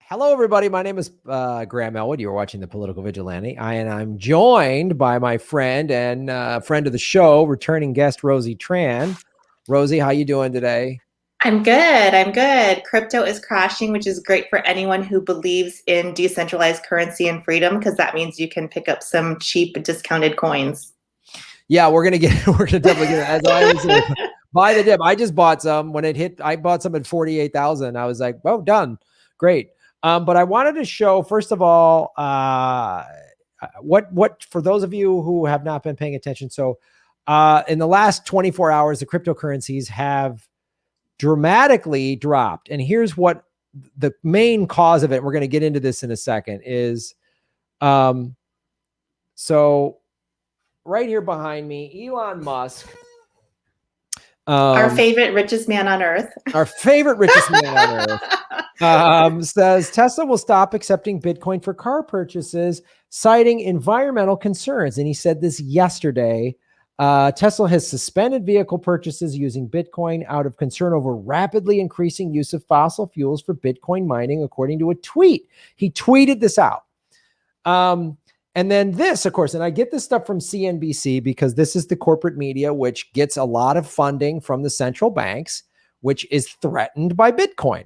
Hello, everybody. My name is Graham Elwood. You are watching The Political Vigilante. I'm joined by my friend and friend of the show, returning guest, Rosie Tran. Rosie, how you doing today? I'm good. Crypto is crashing, which is great for anyone who believes in decentralized currency and freedom, because that means you can pick up some cheap discounted coins. Yeah, we're gonna definitely get it. As I was buy the dip. I just bought some when it hit. I bought some at 48,000. I was like, "Oh, done, great." But I wanted to show first of all what for those of you who have not been paying attention. So, in the last 24 hours, the cryptocurrencies have dramatically dropped, and here's what the main cause of it. We're going to get into this in a second. So right here behind me, Elon Musk. Our favorite richest man on earth. Our favorite richest man on earth says Tesla will stop accepting Bitcoin for car purchases, citing environmental concerns. And he said this yesterday. Tesla has suspended vehicle purchases using Bitcoin out of concern over rapidly increasing use of fossil fuels for Bitcoin mining, according to a tweet. He tweeted this out. And then this, of course, and I get this stuff from CNBC because this is the corporate media, which gets a lot of funding from the central banks, which is threatened by Bitcoin.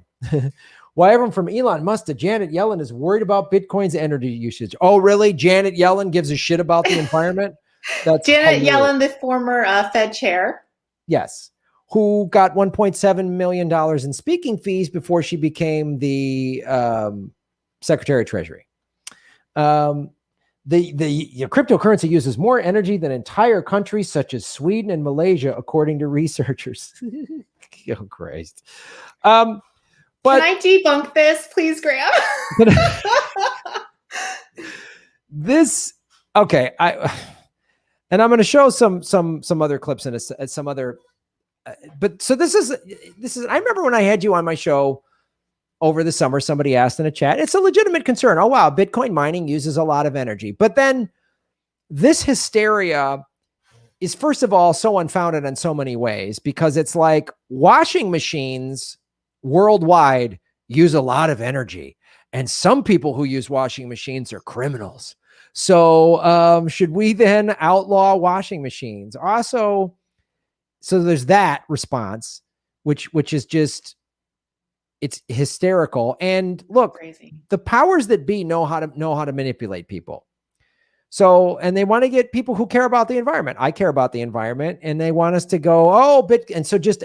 Why everyone from Elon Musk to Janet Yellen is worried about Bitcoin's energy usage. Oh, really? Janet Yellen gives a shit about the environment? That's Janet Yellen, the former Fed chair. Yes. Who got $1.7 million in speaking fees before she became the Secretary of Treasury. The cryptocurrency uses more energy than entire countries such as Sweden and Malaysia, according to researchers. Oh, Christ. But can I debunk this, please, Graham? Okay. And I'm going to show some other clips and some other, but so this is, I remember when I had you on my show over the summer, somebody asked in a chat, it's a legitimate concern. Oh, wow. Bitcoin mining uses a lot of energy. But then this hysteria is, first of all, so unfounded in so many ways, because it's like washing machines worldwide use a lot of energy. And some people who use washing machines are criminals. So should we then outlaw washing machines? Also, so there's that response, which is just, it's hysterical. And look, crazy. The powers that be know how to manipulate people. So, and they want to get people who care about the environment. I care about the environment, and they want us to go, and so just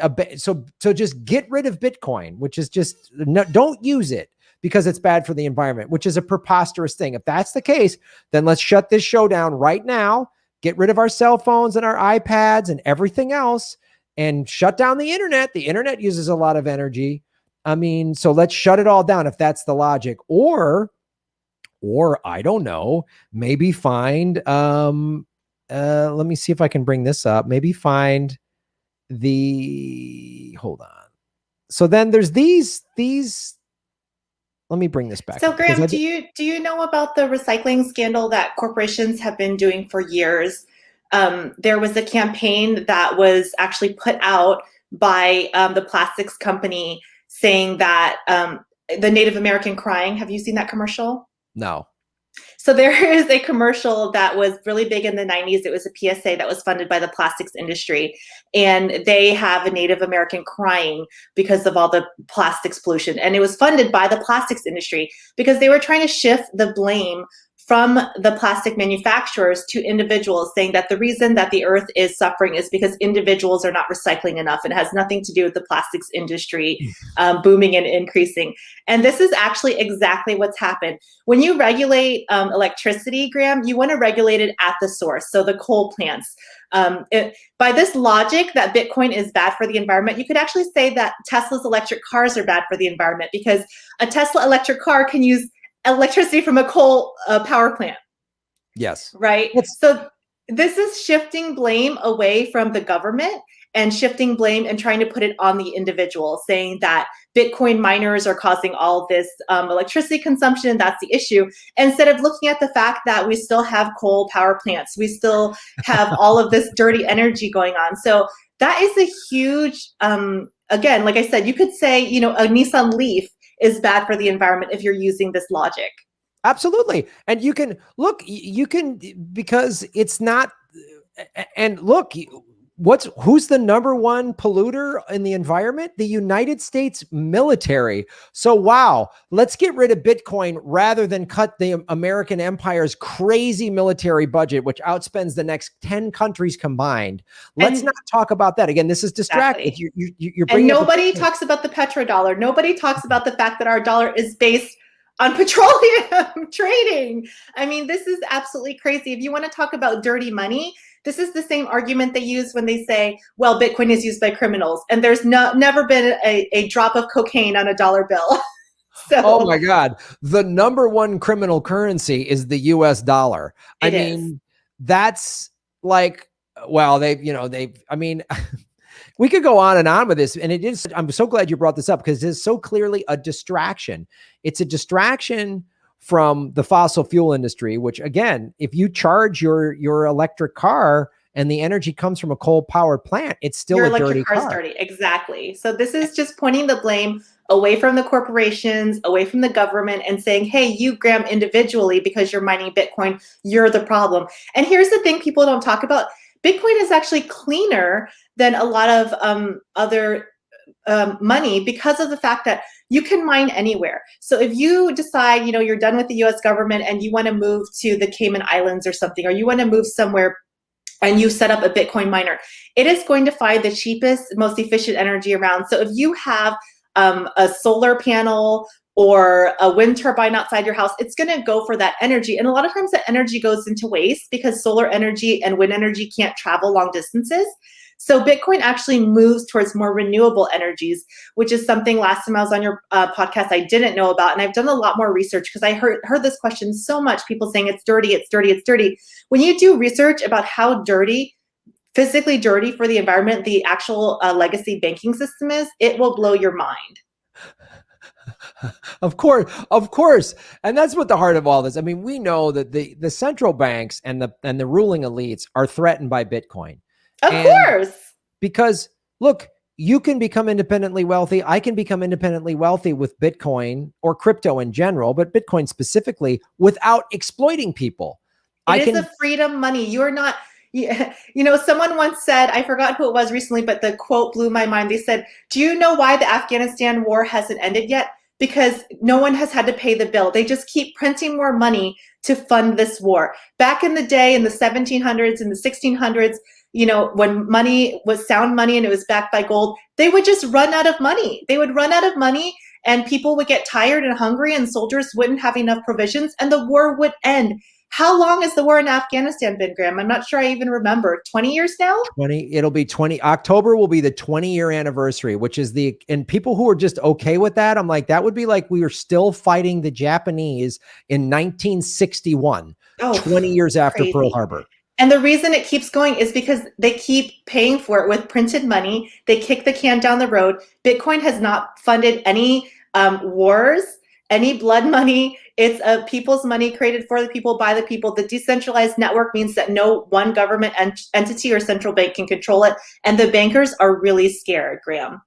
just get rid of Bitcoin, which is just don't use it because it's bad for the environment, which is a preposterous thing. If that's the case, then let's shut this show down right now, get rid of our cell phones and our iPads and everything else, and shut down the internet. The internet uses a lot of energy. I mean, so let's shut it all down if that's the logic. Or I don't know, maybe find, let me see if I can bring this up. Maybe find hold on. So then there's these, let me bring this back. So Graham, do you know about the recycling scandal that corporations have been doing for years? There was a campaign that was actually put out by the plastics company saying that the Native American crying. Have you seen that commercial? No. So there is a commercial that was really big in the 90s. It was a PSA that was funded by the plastics industry. And they have a Native American crying because of all the plastics pollution. And it was funded by the plastics industry because they were trying to shift the blame from the plastic manufacturers to individuals, saying that the reason that the earth is suffering is because individuals are not recycling enough. It has nothing to do with the plastics industry booming and increasing. And this is actually exactly what's happened. When you regulate electricity, Graham, you want to regulate it at the source. So the coal plants. By this logic that Bitcoin is bad for the environment, you could actually say that Tesla's electric cars are bad for the environment because a Tesla electric car can use electricity from a coal power plant. Yes. Right. So this is shifting blame away from the government and shifting blame and trying to put it on the individual, saying that Bitcoin miners are causing all this electricity consumption. That's the issue. Instead of looking at the fact that we still have coal power plants, we still have all of this dirty energy going on. So that is a huge, again, like I said, you could say, a Nissan Leaf is bad for the environment if you're using this logic. Absolutely. And because it's not, and look, who's the number one polluter in the environment? The United States military. So, wow, let's get rid of Bitcoin rather than cut the American empire's crazy military budget, which outspends the next 10 countries combined. Let's not talk about that. Again, this is distracting. Exactly. You're bringing and nobody talks about the petrodollar. Nobody talks about the fact that our dollar is based on petroleum trading. I mean, this is absolutely crazy. If you want to talk about dirty money, this is the same argument they use when they say, well, Bitcoin is used by criminals. And there's never been a drop of cocaine on a dollar bill. So, oh my God. The number one criminal currency is the US dollar. I mean, that's like, well, we could go on and on with this. And it is, I'm so glad you brought this up because it is so clearly a distraction. It's a distraction from the fossil fuel industry, which again, if you charge your electric car and the energy comes from a coal powered plant, it's still your a dirty electric car is dirty. Exactly. So this is just pointing the blame away from the corporations, away from the government, and saying, hey, you, Graham, individually, because you're mining Bitcoin, you're the problem. And here's the thing people don't talk about. Bitcoin is actually cleaner than a lot of other money because of the fact that you can mine anywhere. So if you decide, you're done with the US government and you want to move to the Cayman Islands or something, or you want to move somewhere and you set up a Bitcoin miner, it is going to find the cheapest, most efficient energy around. So if you have a solar panel or a wind turbine outside your house, it's going to go for that energy. And a lot of times that energy goes into waste because solar energy and wind energy can't travel long distances. So Bitcoin actually moves towards more renewable energies, which is something last time I was on your podcast I didn't know about. And I've done a lot more research because I heard this question so much, people saying it's dirty, it's dirty, it's dirty. When you do research about how dirty, physically dirty for the environment, the actual legacy banking system is, it will blow your mind. Of course. And that's what the heart of all this. I mean, we know that the central banks and the ruling elites are threatened by Bitcoin. Of course. Because look, you can become independently wealthy. I can become independently wealthy with Bitcoin or crypto in general, but Bitcoin specifically, without exploiting people. It is a freedom money. You're not, someone once said, I forgot who it was recently, but the quote blew my mind. They said, do you know why the Afghanistan war hasn't ended yet? Because no one has had to pay the bill. They just keep printing more money to fund this war. Back in the day, in the 1700s and the 1600s, when money was sound money and it was backed by gold, they would just run out of money. They would run out of money and people would get tired and hungry and soldiers wouldn't have enough provisions and the war would end. How long has the war in Afghanistan been, Graham? I'm not sure I even remember. 20 years now? It'll be 20. October will be the 20-year anniversary, which is and people who are just okay with that, I'm like, that would be like we were still fighting the Japanese in 1961, 20 years after crazy. Pearl Harbor. And the reason it keeps going is because they keep paying for it with printed money. They kick the can down the road. Bitcoin has not funded any wars, any blood money. It's people's money created for the people, by the people. The decentralized network means that no one government entity or central bank can control it. And the bankers are really scared, Graham.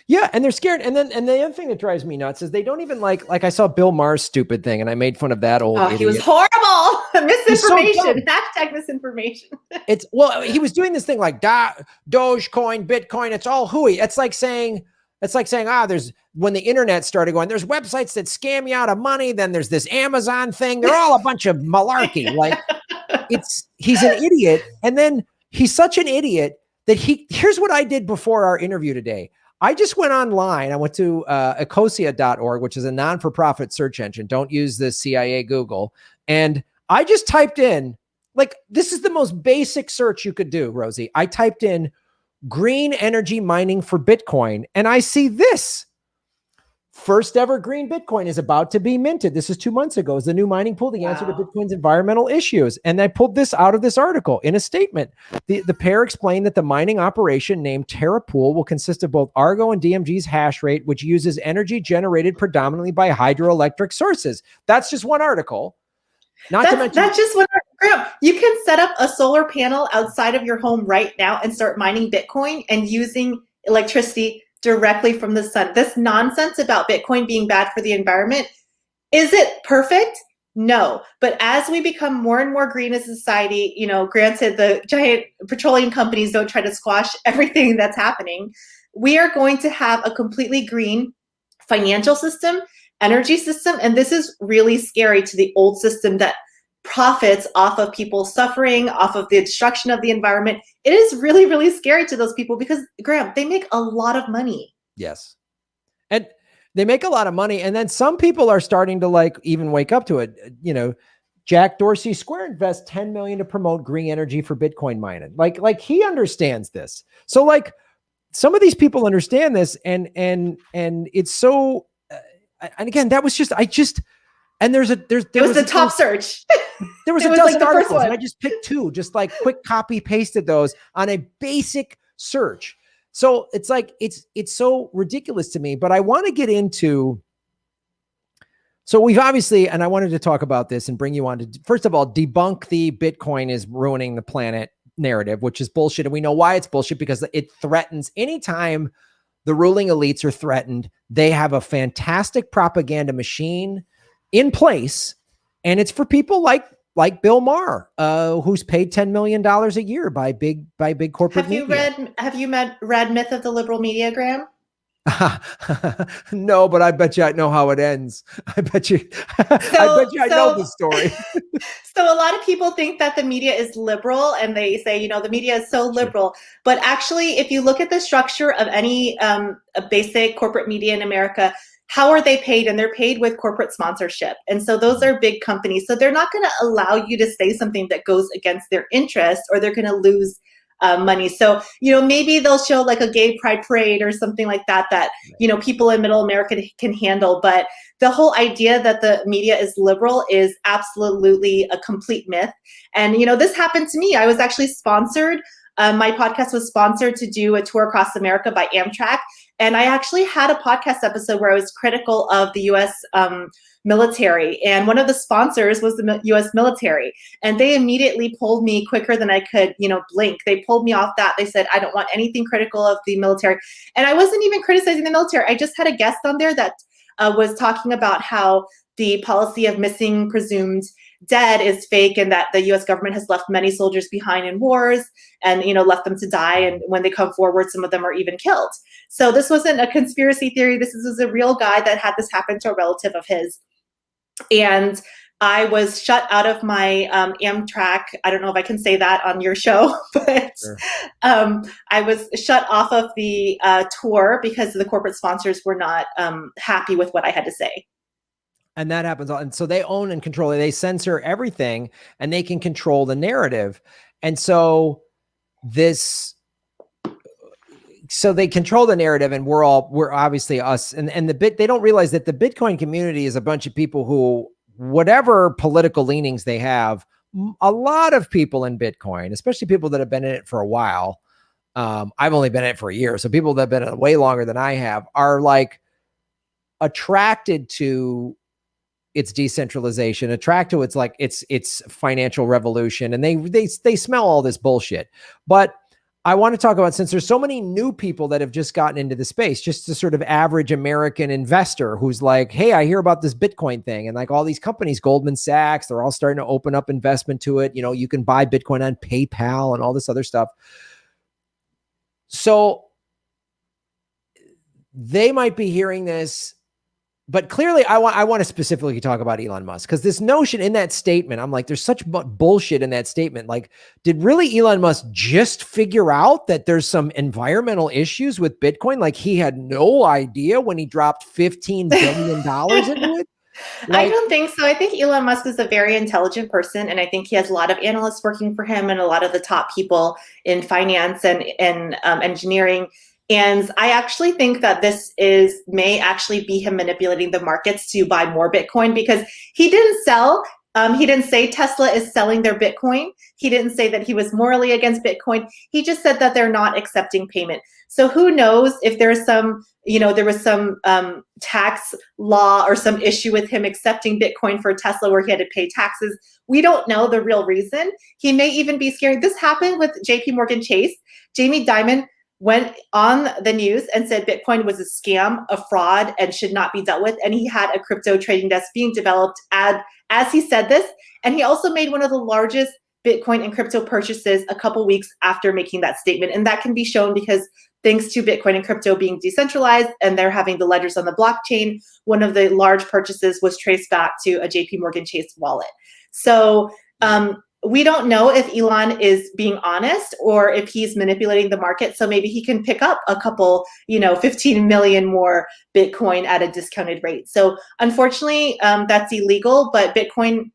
Yeah, and they're scared. And the other thing that drives me nuts is they don't even like I saw Bill Maher's stupid thing and I made fun of that old idiot. He was horrible. Misinformation. Hashtag misinformation. He was doing this thing like Dogecoin, Bitcoin, it's all hooey. It's like saying, there's when the internet started going, there's websites that scam you out of money. Then there's this Amazon thing. They're all a bunch of malarkey. Like he's an idiot. And then he's such an idiot that here's what I did before our interview today. I just went online. I went to ecosia.org, which is a non-for-profit search engine. Don't use the CIA Google. And I just typed in, this is the most basic search you could do, Rosie. I typed in green energy mining for Bitcoin, and I see this. First ever green Bitcoin is about to be minted. This is 2 months ago. Is the new mining pool the answer to Bitcoin's environmental issues? And I pulled this out of this article in a statement. The pair explained that the mining operation named TerraPool will consist of both Argo and DMG's hash rate, which uses energy generated predominantly by hydroelectric sources. That's just one article. That's just one article. You can set up a solar panel outside of your home right now and start mining Bitcoin and using electricity directly from the sun. This nonsense about Bitcoin being bad for the environment, is it perfect? No. But as we become more and more green as a society, granted the giant petroleum companies don't try to squash everything that's happening, we are going to have a completely green financial system, energy system, and this is really scary to the old system that profits off of people suffering, off of the destruction of the environment. It is really, really scary to those people because, Graham, they make a lot of money. Yes. And they make a lot of money. And then some people are starting to even wake up to it. Jack Dorsey Square invests $10 million to promote green energy for Bitcoin mining. Like he understands this. So some of these people understand this and it's so, and again, that was and there was the top search. There was a dozen articles and I just picked two, just quick copy pasted those on a basic search. So it's it's so ridiculous to me, but I want to get into, so we've obviously, and I wanted to talk about this and bring you on to, first of all, debunk the Bitcoin is ruining the planet narrative, which is bullshit. And we know why it's bullshit, because it threatens anytime the ruling elites are threatened, they have a fantastic propaganda machine in place. And it's for people like Bill Maher, who's paid $10 million a year by big corporate media. Have you read Myth of the Liberal Media, Graham? No, but I bet you I know how it ends. I bet you I know the story. So a lot of people think that the media is liberal and they say, the media is so liberal. But actually, if you look at the structure of any a basic corporate media in America, how are they paid? And they're paid with corporate sponsorship. And so those are big companies. So they're not going to allow you to say something that goes against their interest, or they're going to lose money. So, maybe they'll show a gay pride parade or something like that, people in middle America can handle. But the whole idea that the media is liberal is absolutely a complete myth. And, this happened to me. I was actually sponsored. My podcast was sponsored to do a tour across America by Amtrak. And I actually had a podcast episode where I was critical of the U.S. Military. And one of the sponsors was the U.S. military. And they immediately pulled me quicker than I could, blink. They pulled me off that. They said, I don't want anything critical of the military. And I wasn't even criticizing the military. I just had a guest on there that was talking about how the policy of missing presumed dead is fake, and that the U.S. government has left many soldiers behind in wars and, left them to die. And when they come forward, some of them are even killed. So this wasn't a conspiracy theory. This was a real guy that had this happen to a relative of his. And I was shut out of my Amtrak. I don't know if I can say that on your show, but sure. I was shut off of the tour because the corporate sponsors were not happy with what I had to say. And that happens. And so they own and control it. They censor everything and they can control the narrative. And so they control the narrative, and we're obviously us. And they don't realize that the Bitcoin community is a bunch of people who, whatever political leanings they have, a lot of people in Bitcoin, especially people that have been in it for a while. I've only been in it for a year. So people that have been in it way longer than I have are attracted to its decentralization, attracted to its financial revolution. And they smell all this bullshit. But I want to talk about, since there's so many new people that have just gotten into the space, just the sort of average American investor who's like, hey, I hear about this Bitcoin thing. And all these companies, Goldman Sachs, they're all starting to open up investment to it. You can buy Bitcoin on PayPal and all this other stuff. So they might be hearing this, but clearly I want to specifically talk about Elon Musk, because this notion in that statement, I'm like, there's such bullshit in that statement. Did really Elon Musk just figure out that there's some environmental issues with Bitcoin? He had no idea when he dropped $15 billion into it? I don't think so. I think Elon Musk is a very intelligent person, and I think he has a lot of analysts working for him and a lot of the top people in finance and engineering. And I actually think that this may actually be him manipulating the markets to buy more Bitcoin, because he didn't sell. He didn't say Tesla is selling their Bitcoin. He didn't say that he was morally against Bitcoin. He just said that they're not accepting payment. So who knows if there's some, there was some tax law or some issue with him accepting Bitcoin for Tesla where he had to pay taxes. We don't know the real reason. He may even be scared. This happened with JP Morgan Chase. Jamie Dimon went on the news and said Bitcoin was a scam, a fraud, and should not be dealt with. And he had a crypto trading desk being developed as he said this. And he also made one of the largest Bitcoin and crypto purchases a couple weeks after making that statement. And that can be shown because thanks to Bitcoin and crypto being decentralized and they're having the ledgers on the blockchain, one of the large purchases was traced back to a JP Morgan Chase wallet. So we don't know if Elon is being honest or if he's manipulating the market. So maybe he can pick up a couple, 15 million more Bitcoin at a discounted rate. So unfortunately, that's illegal, but Bitcoin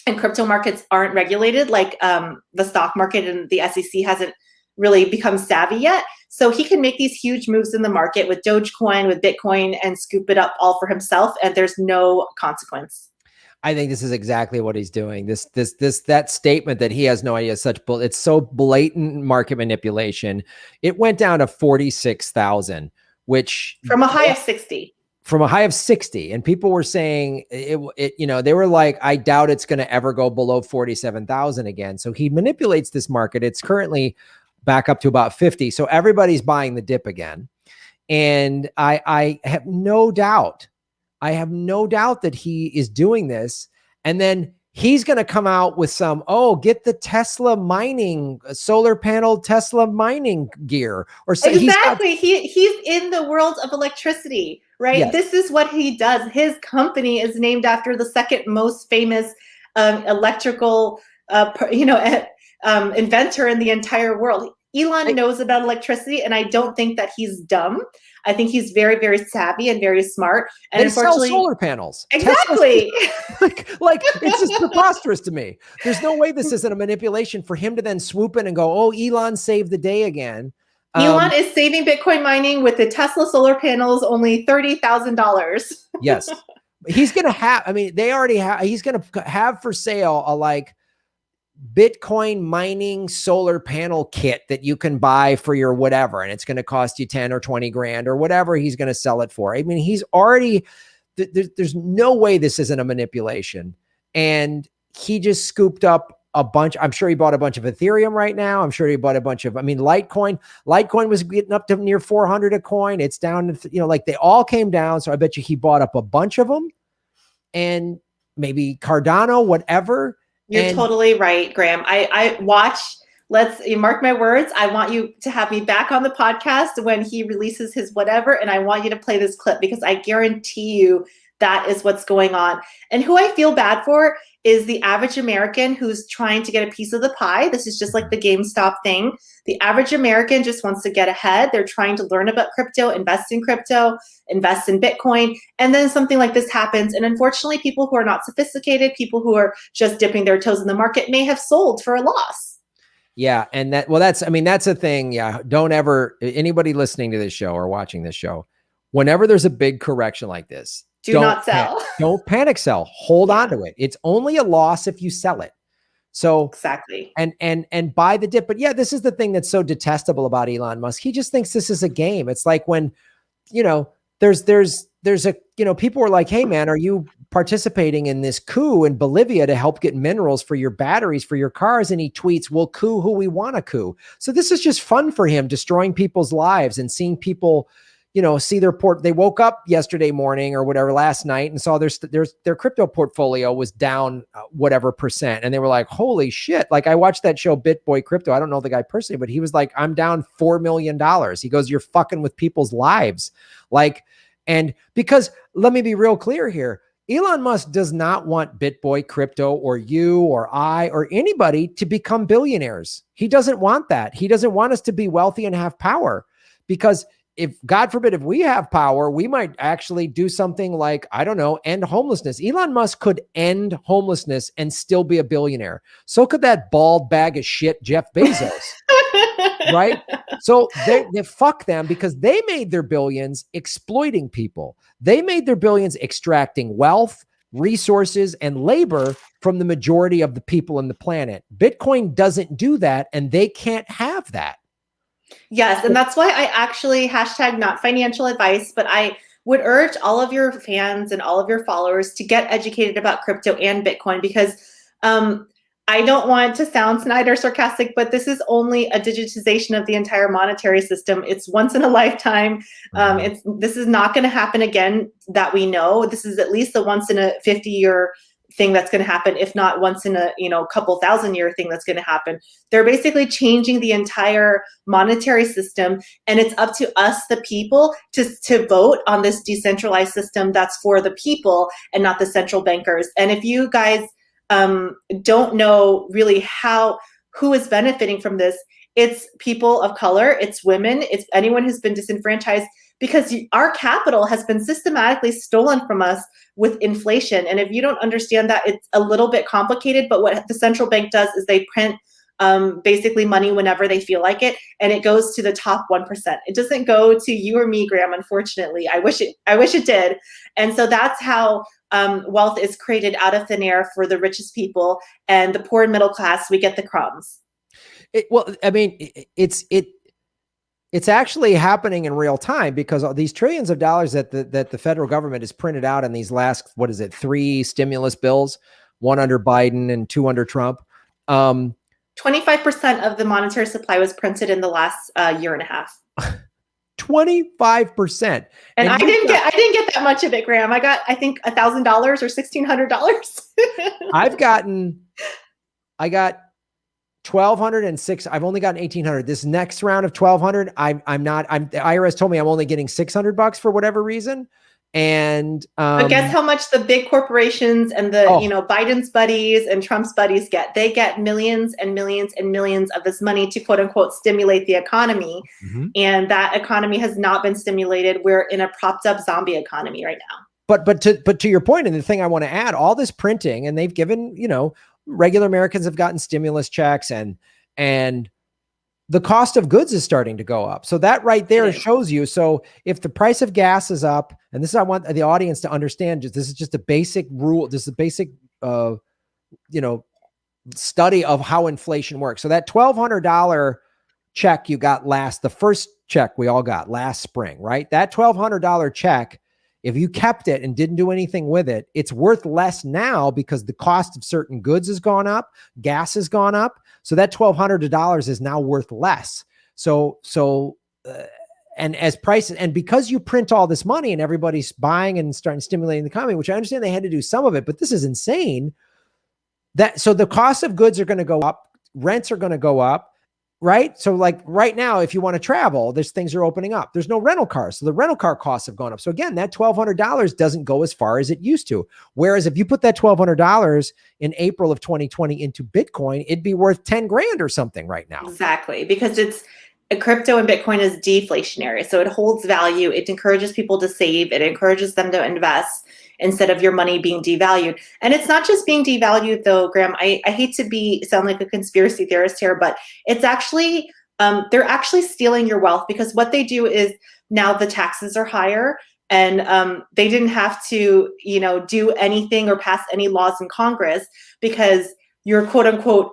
and crypto markets aren't regulated like the stock market, and the SEC hasn't really become savvy yet. So he can make these huge moves in the market with Dogecoin, with Bitcoin, and scoop it up all for himself, and there's no consequence. I think this is exactly what he's doing. That statement that he has no idea it's so blatant market manipulation. It went down to 46,000, which from a high of 60. From a high of 60, and people were saying they were like, I doubt it's going to ever go below 47,000 again. So he manipulates this market. It's currently back up to about 50. So everybody's buying the dip again. And I have no doubt. I have no doubt that he is doing this. And then he's going to come out with some, get the Tesla mining, solar panel Tesla mining gear. Or so exactly. He's in the world of electricity, right? Yes. This is what he does. His company is named after the second most famous electrical, inventor in the entire world. Elon knows about electricity, and I don't think that he's dumb. I think he's very, very savvy and very smart. And they unfortunately, sell solar panels. Exactly. like it's just preposterous to me. There's no way this isn't a manipulation for him to then swoop in and go, "Oh, Elon saved the day again." Elon is saving Bitcoin mining with the Tesla solar panels, only $30,000. Yes, he's gonna have. I mean, they already have. He's gonna have for sale a Bitcoin mining solar panel kit that you can buy for your whatever, and it's going to cost you 10 or 20 grand or whatever he's going to sell it for. I mean, he's already, there's no way this isn't a manipulation. And he just scooped up a bunch. I'm sure he bought a bunch of Ethereum right now. I'm sure he bought a bunch of, Litecoin was getting up to near 400 a coin. It's down to, they all came down. So I bet you he bought up a bunch of them, and maybe Cardano, whatever. You're totally right, Graham. I watch, you mark my words. I want you to have me back on the podcast when he releases his whatever. And I want you to play this clip because I guarantee you that is what's going on. And who I feel bad for is the average American who's trying to get a piece of the pie. This is just like the GameStop thing. The average American just wants to get ahead. They're trying to learn about crypto, invest in Bitcoin, and then something like this happens. And unfortunately, people who are not sophisticated, people who are just dipping their toes in the market may have sold for a loss. Yeah. And that's a thing. Yeah. Don't ever, anybody listening to this show or watching this show, whenever there's a big correction like this, do not sell. Don't panic sell. Hold on to it. It's only a loss if you sell it. So exactly. And buy the dip. But yeah, this is the thing that's so detestable about Elon Musk. He just thinks this is a game. It's like when, there's a, people were like, hey man, are you participating in this coup in Bolivia to help get minerals for your batteries, for your cars? And he tweets, we'll coup who we want to coup. So this is just fun for him, destroying people's lives and seeing people, see their they woke up yesterday morning or whatever last night and saw their crypto portfolio was down whatever percent. And they were like, holy shit. Like I watched that show BitBoy Crypto. I don't know the guy personally, but he was like, I'm down $4 million. He goes, you're fucking with people's lives. And because let me be real clear here. Elon Musk does not want BitBoy Crypto or you or I or anybody to become billionaires. He doesn't want that. He doesn't want us to be wealthy and have power, because if God forbid, if we have power, we might actually do something like, I don't know, end homelessness. Elon Musk could end homelessness and still be a billionaire. So could that bald bag of shit, Jeff Bezos, right? So they fuck them, because they made their billions exploiting people. They made their billions extracting wealth, resources, and labor from the majority of the people on the planet. Bitcoin doesn't do that, and they can't have that. Yes, and that's why I actually hashtag not financial advice, but I would urge all of your fans and all of your followers to get educated about crypto and Bitcoin, because I don't want to sound snide or sarcastic, but this is only a digitization of the entire monetary system. It's once in a lifetime. This is not going to happen again that we know. This is at least a once in a 50-year thing that's going to happen, if not once in a couple thousand-year thing that's going to happen. They're basically changing the entire monetary system, and it's up to us, the people, to vote on this decentralized system that's for the people and not the central bankers. And if you guys don't know really who is benefiting from this, it's people of color, it's women, it's anyone who's been disenfranchised, because our capital has been systematically stolen from us with inflation. And if you don't understand that, it's a little bit complicated, but what the central bank does is they print basically money whenever they feel like it, and it goes to the top 1%. It doesn't go to you or me, Graham, unfortunately. I wish it did. And so that's how wealth is created out of thin air for the richest people, and the poor and middle class, we get the crumbs. It's actually happening in real time, because these trillions of dollars that the federal government has printed out in these last, 3 stimulus bills, 1 under Biden and 2 under Trump. 25% of the monetary supply was printed in the last year and a half. 25%. And I didn't get that much of it, Graham. I got, I think, $1,000 or $1,600. I got 1,206. I've only gotten 1,800. This next round of 1,200, the IRS told me I'm only getting $600 for whatever reason. And but guess how much the big corporations and the Biden's buddies and Trump's buddies get? They get millions and millions and millions of this money to quote unquote stimulate the economy. And that economy has not been stimulated. We're in a propped up zombie economy right now. But to your point, and the thing I want to add, all this printing, and they've given, regular Americans have gotten stimulus checks, and the cost of goods is starting to go up. So that right there shows you. So if the price of gas is up, and this is, I want the audience to understand, this is just a basic rule. This is a basic, study of how inflation works. So that $1,200 check you got the first check we all got last spring, right? That $1,200 check, if you kept it and didn't do anything with it, it's worth less now because the cost of certain goods has gone up, gas has gone up. So that $1,200 is now worth less. And as prices, and because you print all this money and everybody's buying and starting stimulating the economy, which I understand they had to do some of it, but this is insane. So the cost of goods are going to go up, rents are going to go up, right? So like right now, if you want to travel, there's things are opening up. There's no rental cars. So the rental car costs have gone up. So again, that $1,200 doesn't go as far as it used to. Whereas if you put that $1,200 in April of 2020 into Bitcoin, it'd be worth 10 grand or something right now. Exactly. Because crypto and Bitcoin is deflationary. So it holds value. It encourages people to save. It encourages them to invest instead of your money being devalued. And it's not just being devalued though, Graham. I hate to sound like a conspiracy theorist here, but it's actually, they're actually stealing your wealth, because what they do is now the taxes are higher, and they didn't have to, do anything or pass any laws in Congress because you're quote unquote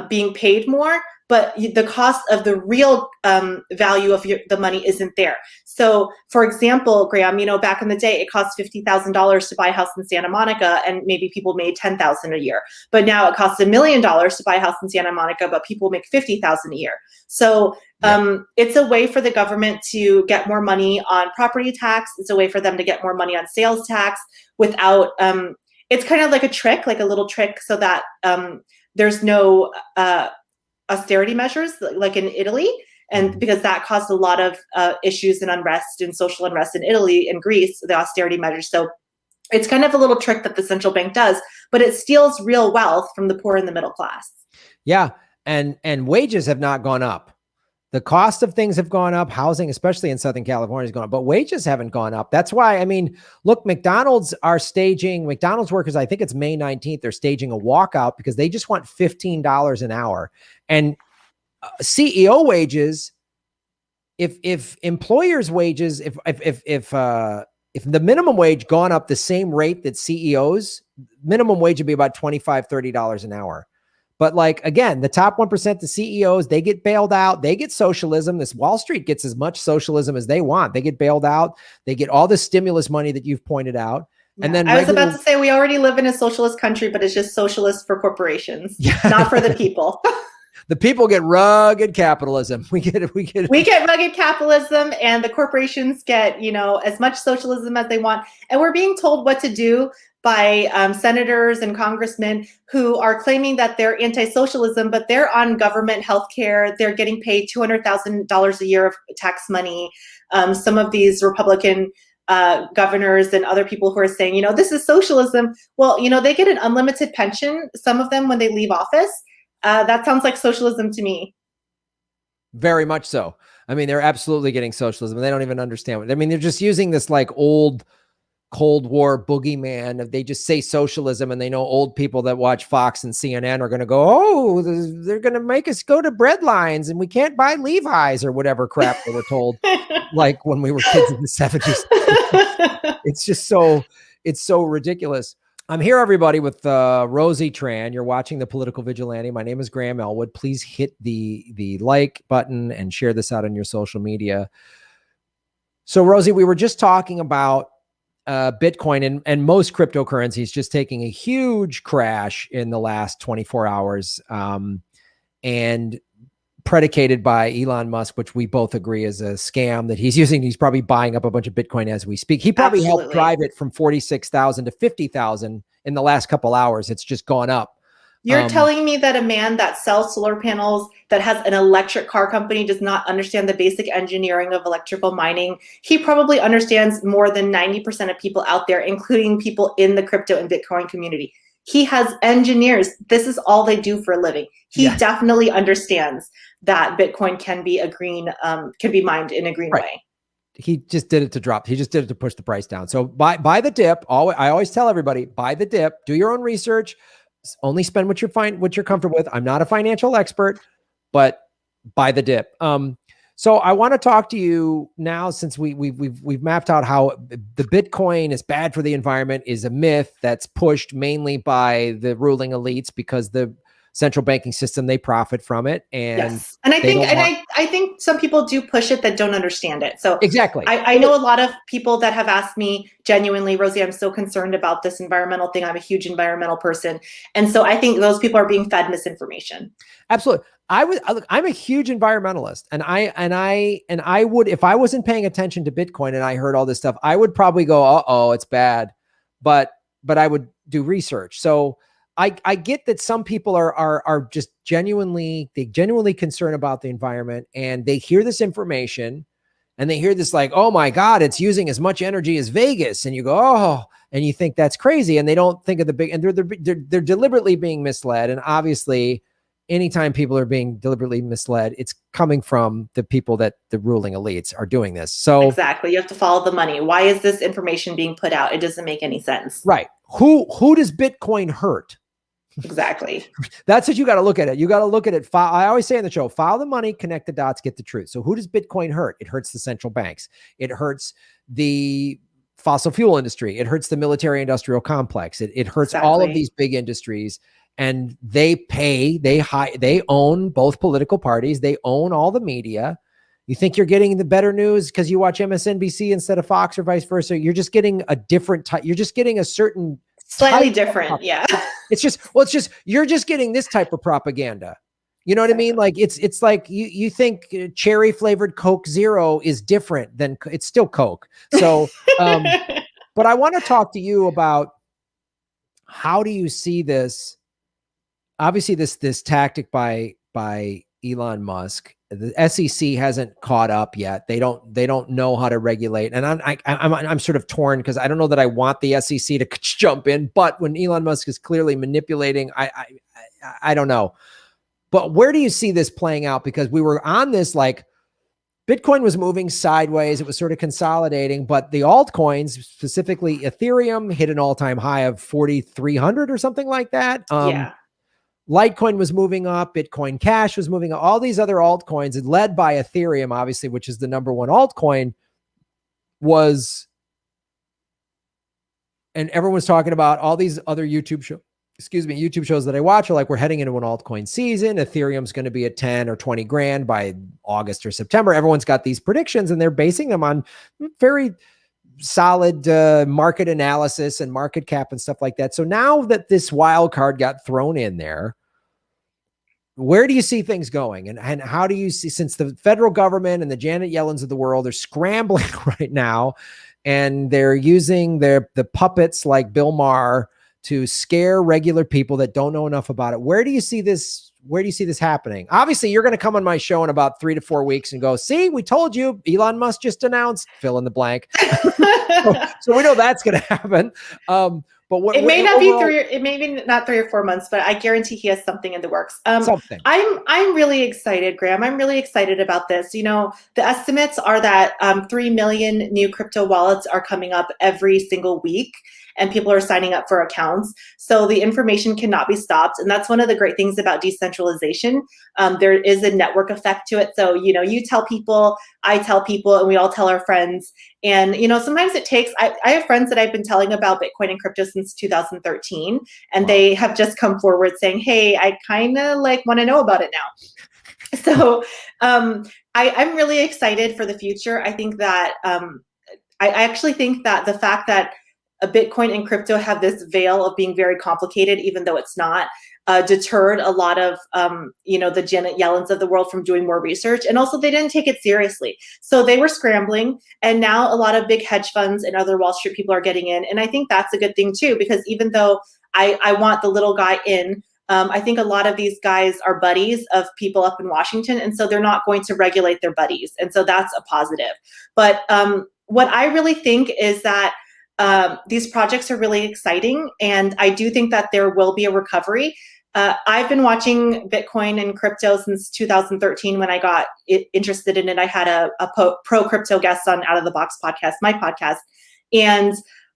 being paid more, but the cost of the real value of the money isn't there. So for example, Graham, back in the day, it cost $50,000 to buy a house in Santa Monica, and maybe people made $10,000 a year. But now it costs $1 million to buy a house in Santa Monica, but people make $50,000 a year. So it's a way for the government to get more money on property tax. It's a way for them to get more money on sales tax without, it's kind of like a trick, like a little trick, so that there's no austerity measures like in Italy. And because that caused a lot of issues and unrest and social unrest in Italy and Greece, the austerity measures. So it's kind of a little trick that the central bank does, but it steals real wealth from the poor and the middle class. Yeah. And wages have not gone up. The cost of things have gone up. Housing, especially in Southern California, has gone up, but wages haven't gone up. That's why, look, McDonald's workers, I think it's May 19th, they're staging a walkout because they just want $15 an hour. And CEO wages, if employers' wages, if the minimum wage gone up the same rate that CEOs, minimum wage would be about $25, $30 an hour. But like, again, the top 1%, the CEOs, they get bailed out. They get socialism. This Wall Street gets as much socialism as they want. They get bailed out. They get all the stimulus money that you've pointed out. And then I was about to say, we already live in a socialist country, but it's just socialist for corporations, not for the people. The people get rugged capitalism. We get rugged capitalism, and the corporations get, as much socialism as they want. And we're being told what to do by senators and congressmen who are claiming that they're anti-socialism, but they're on government health care. They're getting paid $200,000 a year of tax money. Some of these Republican governors and other people who are saying, this is socialism. Well, they get an unlimited pension, some of them, when they leave office. That sounds like socialism to me. Very much so. I mean, they're absolutely getting socialism. They don't even understand what, I mean, they're just using this like old Cold War boogeyman. They just say socialism, and they know old people that watch Fox and CNN are going to go, oh, they're going to make us go to bread lines and we can't buy Levi's or whatever crap they were told, like when we were kids in the 70s. It's just it's so ridiculous. I'm here, everybody, with Rosie Tran. You're watching The Political Vigilante. My name is Graham Elwood. Please hit the like button and share this out on your social media. So, Rosie, we were just talking about Bitcoin and most cryptocurrencies just taking a huge crash in the last 24 hours, and predicated by Elon Musk, which we both agree is a scam that he's using. He's probably buying up a bunch of Bitcoin as we speak. He probably helped drive it from 46,000 to 50,000 in the last couple hours. It's just gone up. You're telling me that a man that sells solar panels, that has an electric car company, does not understand the basic engineering of electrical mining? He probably understands more than 90% of people out there, including people in the crypto and Bitcoin community. He has engineers. This is all they do for a living. He definitely understands that Bitcoin can be mined in a green way. He just did it to drop. He just did it to push the price down. So buy the dip. I always tell everybody, buy the dip, do your own research, only spend what you're comfortable with. I'm not a financial expert, but buy the dip. So I want to talk to you now, since we've mapped out how the Bitcoin is bad for the environment, is a myth that's pushed mainly by the ruling elites because the central banking system, they profit from it. And I think some people do push it that don't understand it. So exactly. I know a lot of people that have asked me genuinely, Rosie, I'm so concerned about this environmental thing. I'm a huge environmental person. And so I think those people are being fed misinformation. Absolutely. I'm a huge environmentalist, and I would, if I wasn't paying attention to Bitcoin and I heard all this stuff, I would probably go, uh-oh, it's bad. But I would do research. So I get that some people are just genuinely concerned about the environment, and they hear this information and they hear this like, oh my God, it's using as much energy as Vegas. And you go, oh, and you think that's crazy. And they don't think of the big, and they're deliberately being misled. And obviously anytime people are being deliberately misled, it's coming from the people that the ruling elites are doing this. So exactly. You have to follow the money. Why is this information being put out? It doesn't make any sense. Right. Who does Bitcoin hurt? Exactly. That's what you got to look at it. You got to look at it. I always say in the show, follow the money, connect the dots, get the truth. So who does Bitcoin hurt? It hurts the central banks. It hurts the fossil fuel industry. It hurts the military industrial complex. It hurts all of these big industries, and they own both political parties. They own all the media. You think you're getting the better news because you watch MSNBC instead of Fox or vice versa. You're just getting a different type. You're just getting a certain slightly different. Yeah. It's just you're just getting this type of propaganda. You know what I mean? Like it's like you think cherry flavored Coke Zero is different than it's still Coke. So, but I want to talk to you about, how do you see this? Obviously this tactic by Elon Musk. The SEC hasn't caught up yet. They don't know how to regulate. And I'm sort of torn because I don't know that I want the SEC to jump in, but when Elon Musk is clearly manipulating, I don't know. But where do you see this playing out? Because we were on this, like, Bitcoin was moving sideways. It was sort of consolidating, but the altcoins, specifically Ethereum, hit an all-time high of 4,300 or something like that. Yeah. Litecoin was moving up. Bitcoin Cash was moving up. All these other altcoins, led by Ethereum, obviously, which is the number one altcoin, and everyone's talking about all these other YouTube shows that I watch are like, we're heading into an altcoin season. Ethereum's going to be at 10 or 20 grand by August or September. Everyone's got these predictions, and they're basing them on very solid market analysis and market cap and stuff like that. So now that this wild card got thrown in there, where do you see things going? And how do you see, since the federal government and the Janet Yellens of the world are scrambling right now, and they're using the puppets like Bill Maher to scare regular people that don't know enough about it. Where do you see this? Where do you see this happening? Obviously, you're going to come on my show in about 3 to 4 weeks and go, see, we told you, Elon Musk just announced, fill in the blank. so we know that's going to happen. But what, it may not overall, be it may be not 3 or 4 months, but I guarantee he has something in the works. Something. I'm really excited, Graham. I'm really excited about this. You know, the estimates are that 3 million new crypto wallets are coming up every single week, and people are signing up for accounts. So the information cannot be stopped. And that's one of the great things about decentralization. There is a network effect to it. So, you know, you tell people, I tell people, and we all tell our friends. And, you know, sometimes it takes, I have friends that I've been telling about Bitcoin and crypto since 2013, and Wow. they have just come forward saying, hey, I kind of like want to know about it now. So I'm really excited for the future. I think that, I actually think that the fact that a Bitcoin and crypto have this veil of being very complicated, even though it's not, deterred a lot of, you know, the Janet Yellens of the world from doing more research. And also they didn't take it seriously. So they were scrambling. And now a lot of big hedge funds and other Wall Street people are getting in. And I think that's a good thing too, because even though I want the little guy in, I think a lot of these guys are buddies of people up in Washington. And so they're not going to regulate their buddies. And so that's a positive. But what I really think is that these projects are really exciting, and I do think that there will be a recovery. I've been watching Bitcoin and crypto since 2013 when I got interested in it. I had a pro crypto guest on Out of the Box podcast, my podcast, and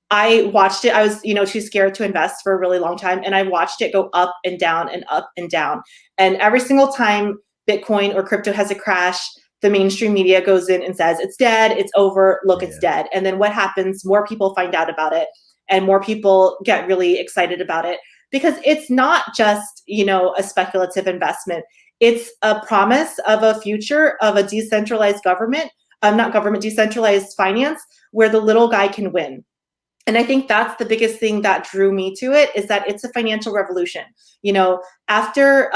I watched it. I was, you know, too scared to invest for a really long time, and I watched it go up and down and up and down. And every single time Bitcoin or crypto has a crash, the mainstream media goes in and says, it's dead, it's over, look, it's dead. And then what happens? More people find out about it, and more people get really excited about it, because it's not just, you know, a speculative investment. It's a promise of a future of a decentralized government, not government, decentralized finance, where the little guy can win. And I think that's the biggest thing that drew me to it, is that it's a financial revolution. You know, after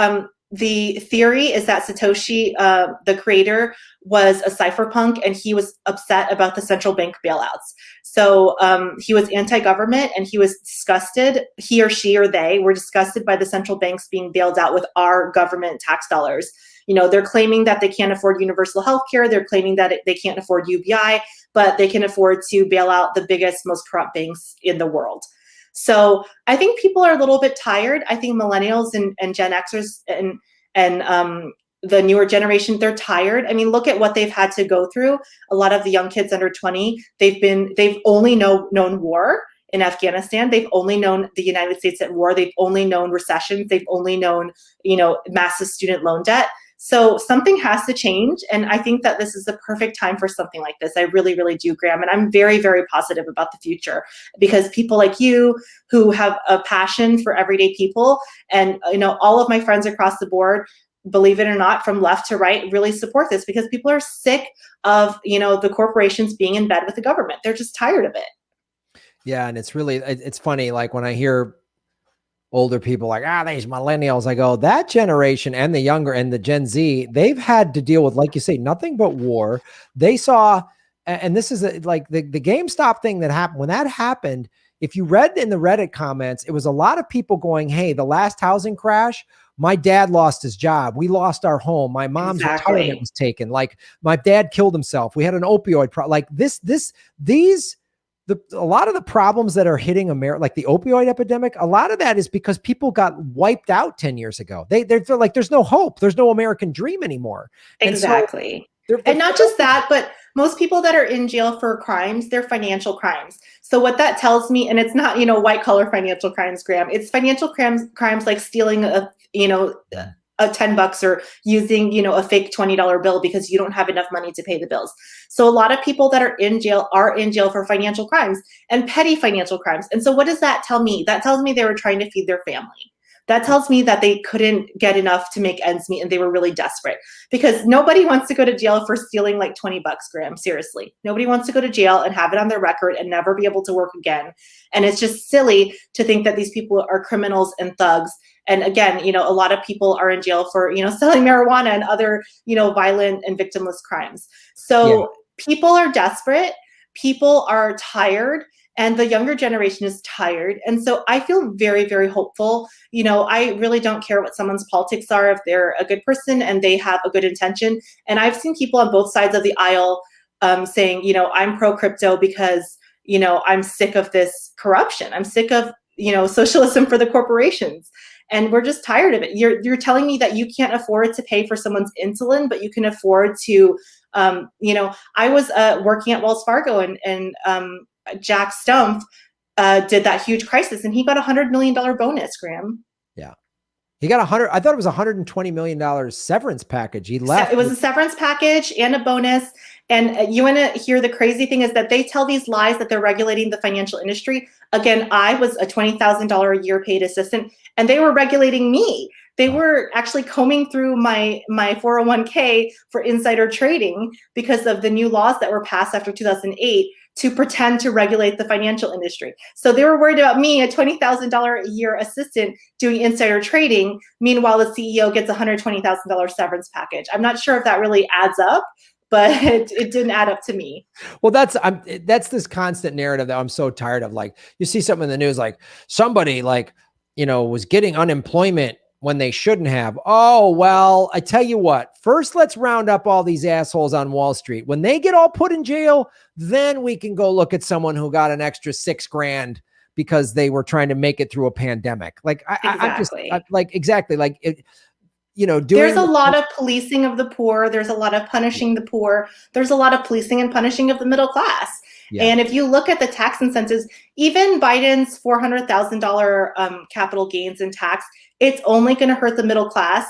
the theory is that Satoshi, the creator, was a cypherpunk, and he was upset about the central bank bailouts. So he was anti-government, and he was disgusted, he or she or they were disgusted by the central banks being bailed out with our government tax dollars. You know, they're claiming that they can't afford universal health care. They're claiming that they can't afford UBI, but they can afford to bail out the biggest, most corrupt banks in the world. So I think people are a little bit tired. I think millennials and Gen Xers and the newer generation, they're tired. I mean, look at what they've had to go through. A lot of the young kids under 20, they've only known war in Afghanistan. They've only known the United States at war. They've only known recessions. They've only known, you know, massive student loan debt. So something has to change. And I think that this is the perfect time for something like this. I really, really do, Graham. And I'm very, very positive about the future, because people like you who have a passion for everyday people, and, you know, all of my friends across the board, believe it or not, from left to right, really support this, because people are sick of, you know, the corporations being in bed with the government. They're just tired of it. Yeah. And it's funny. Like when I hear older people like, these millennials, I go, that generation and the younger and the Gen Z, they've had to deal with, like you say, nothing but war. They saw, and this is like the GameStop thing that happened. When that happened, if you read in the Reddit comments, it was a lot of people going, hey, the last housing crash, my dad lost his job. We lost our home. My mom's retirement was taken. Like my dad killed himself. We had an opioid problem. Like a lot of the problems that are hitting America, like the opioid epidemic, a lot of that is because people got wiped out 10 years ago. They feel like there's no hope. There's no American dream anymore. Exactly. And not just that, but most people that are in jail for crimes, they're financial crimes. So what that tells me, and it's not, you know, white collar financial crimes, Graham, it's financial crimes like stealing a $10 or using, you know, a fake $20 bill because you don't have enough money to pay the bills. So a lot of people that are in jail for financial crimes and petty financial crimes. And so what does that tell me? That tells me they were trying to feed their family. That tells me that they couldn't get enough to make ends meet and they were really desperate, because nobody wants to go to jail for stealing like 20 bucks, Graham. Seriously. Nobody wants to go to jail and have it on their record and never be able to work again. And it's just silly to think that these people are criminals and thugs. And again, a lot of people are in jail for, selling marijuana and other, violent and victimless crimes. So people are desperate. People are tired. And the younger generation is tired. And so I feel very, very hopeful. I really don't care what someone's politics are if they're a good person and they have a good intention. And I've seen people on both sides of the aisle saying, I'm pro crypto because, I'm sick of this corruption. I'm sick of, socialism for the corporations. And we're just tired of it. You're telling me that you can't afford to pay for someone's insulin, but you can afford to, I was working at Wells Fargo and Jack Stumpf did that huge crisis, and he got $100 million bonus, Graham. Yeah. He got I thought it was $120 million severance package. He left. It was a severance package and a bonus. And you want to hear the crazy thing is that they tell these lies that they're regulating the financial industry. Again, I was a $20,000 a year paid assistant, and they were regulating me. They were actually combing through my 401k for insider trading because of the new laws that were passed after 2008 to pretend to regulate the financial industry. So they were worried about me, a $20,000 a year assistant doing insider trading. Meanwhile, the CEO gets a $120,000 severance package. I'm not sure if that really adds up, but it didn't add up to me. Well, that's this constant narrative that I'm so tired of. Like, you see something in the news, like somebody was getting unemployment when they shouldn't have. Oh, well, I tell you what, first let's round up all these assholes on Wall Street. When they get all put in jail, then we can go look at someone who got an extra $6,000 because they were trying to make it through a pandemic. Like, exactly. Like, there's a lot of policing of the poor. There's a lot of punishing the poor. There's a lot of policing and punishing of the middle class. Yeah. And if you look at the tax incentives, even Biden's $400,000 capital gains in tax, it's only going to hurt the middle class.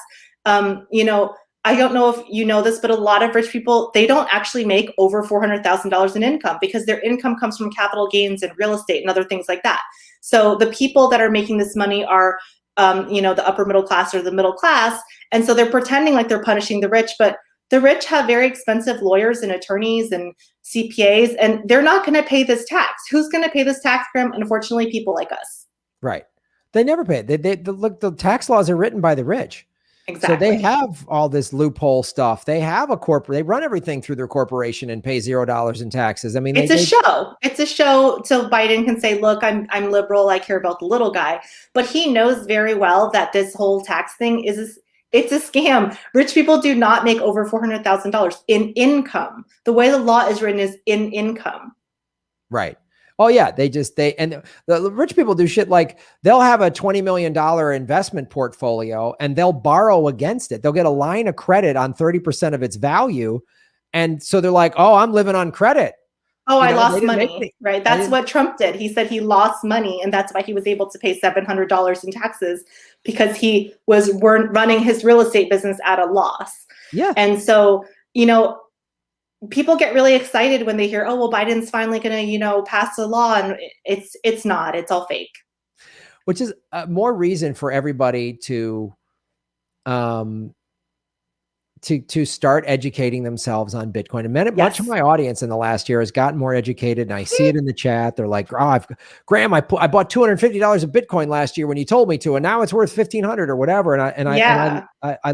I don't know if you know this, but a lot of rich people, they don't actually make over $400,000 in income because their income comes from capital gains and real estate and other things like that. So the people that are making this money are, the upper middle class or the middle class. And so they're pretending like they're punishing the rich, but the rich have very expensive lawyers and attorneys and CPAs, and they're not going to pay this tax. Who's going to pay this tax, Graham? Unfortunately, people like us. Right. They never pay it. Look, the tax laws are written by the rich. Exactly. So they have all this loophole stuff. They have they run everything through their corporation and pay $0 in taxes. I mean, it's a show. It's a show so Biden can say, look, I'm liberal. I care about the little guy. But he knows very well that this whole tax thing it's a scam. Rich people do not make over $400,000 in income. The way the law is written is in income. Right. Oh yeah. And the rich people do shit like they'll have a $20 million investment portfolio and they'll borrow against it. They'll get a line of credit on 30% of its value. And so they're like, oh, I'm living on credit. Oh, I lost money, right? That's what Trump did. He said he lost money, and that's why he was able to pay $700 in taxes, because he was running his real estate business at a loss. Yeah. And so, people get really excited when they hear, oh, well, Biden's finally going to, pass a law, and it's not. It's all fake. Which is more reason for everybody to start educating themselves on Bitcoin. And much of my audience in the last year has gotten more educated, and I see it in the chat. They're like, oh, Graham, I bought $250 of Bitcoin last year when you told me to, and now it's worth $1,500 or whatever. And I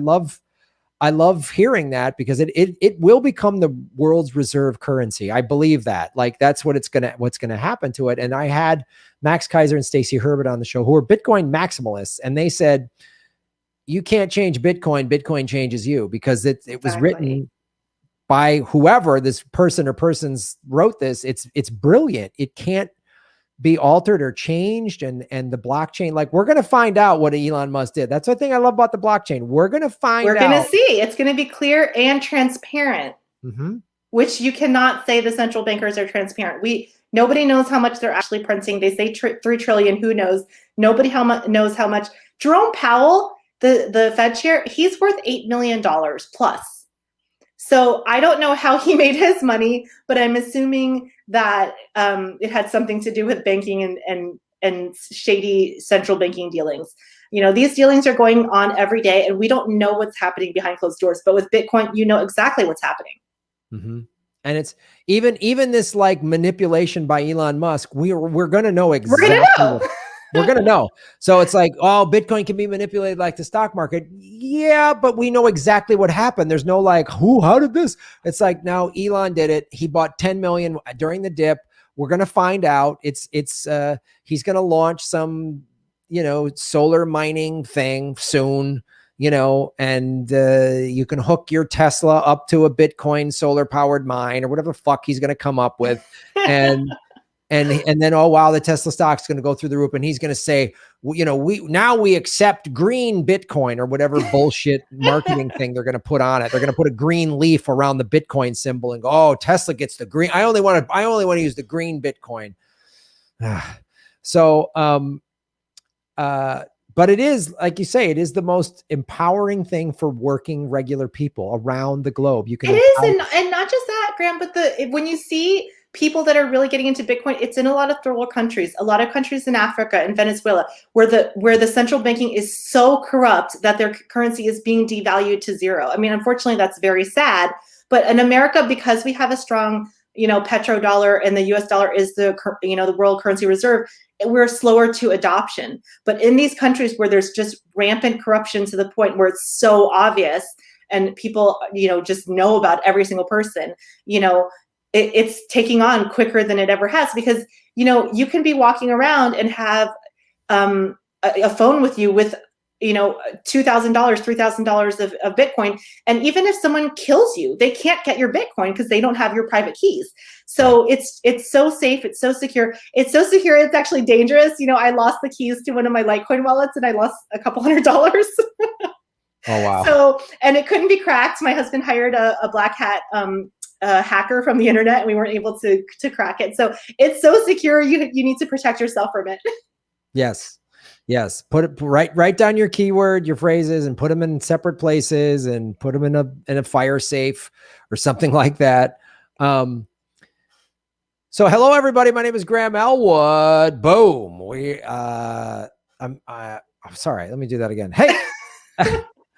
love hearing that, because it will become the world's reserve currency. I believe that. Like, that's what's gonna happen to it. And I had Max Kaiser and Stacey Herbert on the show, who are Bitcoin maximalists, and they said, you can't change Bitcoin. Bitcoin changes you, because it was written by whoever this person or persons wrote this. It's brilliant. It can't be altered or changed. And the blockchain, like, we're going to find out what Elon Musk did. That's the thing I love about the blockchain. We're going to We're going to see. It's going to be clear and transparent, which you cannot say the central bankers are transparent. Nobody knows how much they're actually printing. They say 3 trillion. Who knows? Nobody knows how much. Jerome Powell, the Fed chair, he's worth $8 million plus. So I don't know how he made his money, but I'm assuming that it had something to do with banking and and shady central banking dealings. These dealings are going on every day, and we don't know what's happening behind closed doors. But with Bitcoin, you know exactly what's happening. Mm-hmm. And it's even this like manipulation by Elon Musk. We're going to know exactly. We're going to know. We're going to know. So it's like, oh, Bitcoin can be manipulated like the stock market. Yeah, but we know exactly what happened. There's no like, how did this? It's like, now Elon did it. He bought 10 million during the dip. We're going to find out. He's going to launch some, solar mining thing soon, and you can hook your Tesla up to a Bitcoin solar powered mine or whatever the fuck he's going to come up with. And then, oh, wow, the Tesla stock's going to go through the roof, and he's going to say, we accept green Bitcoin or whatever bullshit marketing thing they're going to put on it. They're going to put a green leaf around the Bitcoin symbol and go, oh, Tesla gets the green. I only want to use the green Bitcoin. So, but it is, like you say, it is the most empowering thing for working regular people around the globe. It is, and not just that, Graham, but when you see people that are really getting into Bitcoin, it's in a lot of third world countries, a lot of countries in Africa and Venezuela, where the central banking is so corrupt that their currency is being devalued to zero. I mean, unfortunately, that's very sad. But in America, because we have a strong, petrodollar, and the US dollar is the world currency reserve, we're slower to adoption. But in these countries where there's just rampant corruption to the point where it's so obvious, and people, just know about every single person, it's taking on quicker than it ever has, because, you can be walking around and have a phone with you with, $2,000, $3,000 of Bitcoin. And even if someone kills you, they can't get your Bitcoin because they don't have your private keys. So it's so safe. It's so secure. It's so secure. It's actually dangerous. I lost the keys to one of my Litecoin wallets, and I lost a couple $100. Oh, wow. So, and it couldn't be cracked. My husband hired a black hat hacker from the internet, and we weren't able to crack it. So it's so secure. You need to protect yourself from it. Yes. Put it write down your keyword, your phrases, and put them in separate places, and put them in a fire safe or something like that. So hello everybody. My name is Graham Elwood. Boom. I'm sorry. Let me do that again. Hey.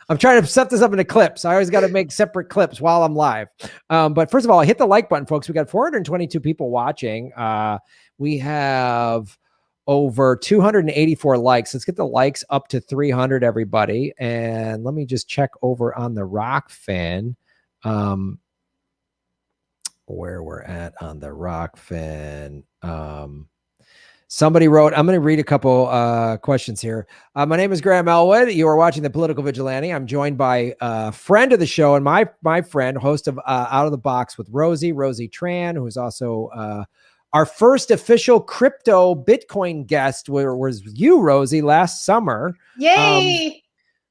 I'm trying to set this up into clips. I always got to make separate clips while I'm live. But first of all, hit the like button, folks. We got 422 people watching. We have over 284 likes. Let's get the likes up to 300, everybody. And let me just check over on the Rockfin, where we're at on the Rockfin. Somebody wrote, I'm going to read a couple questions here. My name is Graham Elwood. You are watching The Political Vigilante. I'm joined by a friend of the show and my friend, host of Out of the Box with Rosie Tran, who is also our first official crypto Bitcoin guest, was you, Rosie, last summer. Yay!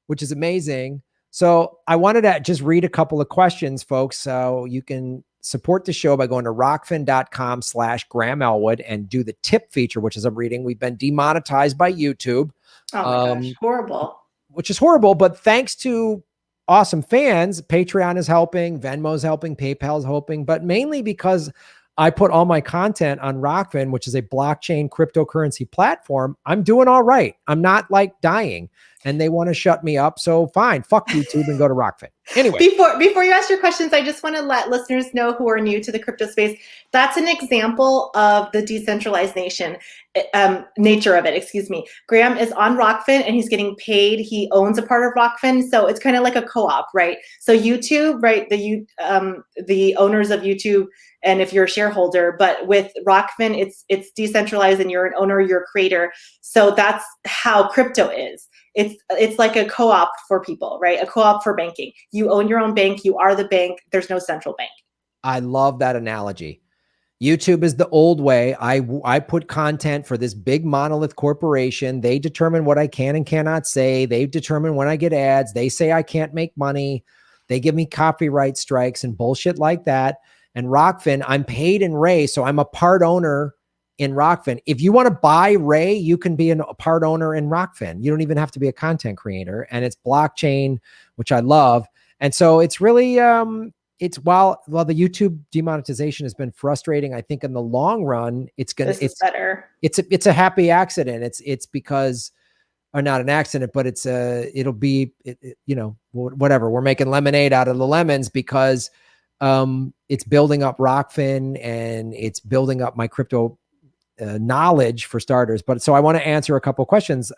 Which is amazing. So I wanted to just read a couple of questions, folks, so you can support the show by going to rockfin.com/Graham Elwood and do the tip feature, which is I'm reading. We've been demonetized by YouTube. Oh my gosh, horrible. Which is horrible, but thanks to awesome fans, Patreon is helping, Venmo's helping, PayPal's helping, but mainly because I put all my content on Rockfin, which is a blockchain cryptocurrency platform. I'm doing all right. I'm not like dying, and they want to shut me up. So fine, fuck YouTube and go to Rockfin. Anyway, before you ask your questions, I just want to let listeners know who are new to the crypto space. That's an example of the decentralized nature of it. Excuse me. Graham is on Rockfin and he's getting paid. He owns a part of Rockfin, so it's kind of like a co-op, right? So YouTube, right? The owners of YouTube, and if you're a shareholder, but with Rockfin, it's decentralized and you're an owner, you're a creator. So that's how crypto is. It's like a co-op for people, right? A co-op for banking. You own your own bank. You are the bank. There's no central bank. I love that analogy. YouTube is the old way. I put content for this big monolith corporation. They determine what I can and cannot say. They determine when I get ads. They say I can't make money. They give me copyright strikes and bullshit like that. And Rockfin, I'm paid in Ray, so I'm a part owner in Rockfin. If you want to buy Ray, you can be a part owner in Rockfin. You don't even have to be a content creator, and it's blockchain, which I love. And so it's really, it's while the YouTube demonetization has been frustrating, I think in the long run, it's better. It's a happy accident. It's because, or not an accident, but it'll be, whatever. We're making lemonade out of the lemons because it's building up Rockfin and it's building up my crypto knowledge for starters. But so I want to answer a couple questions.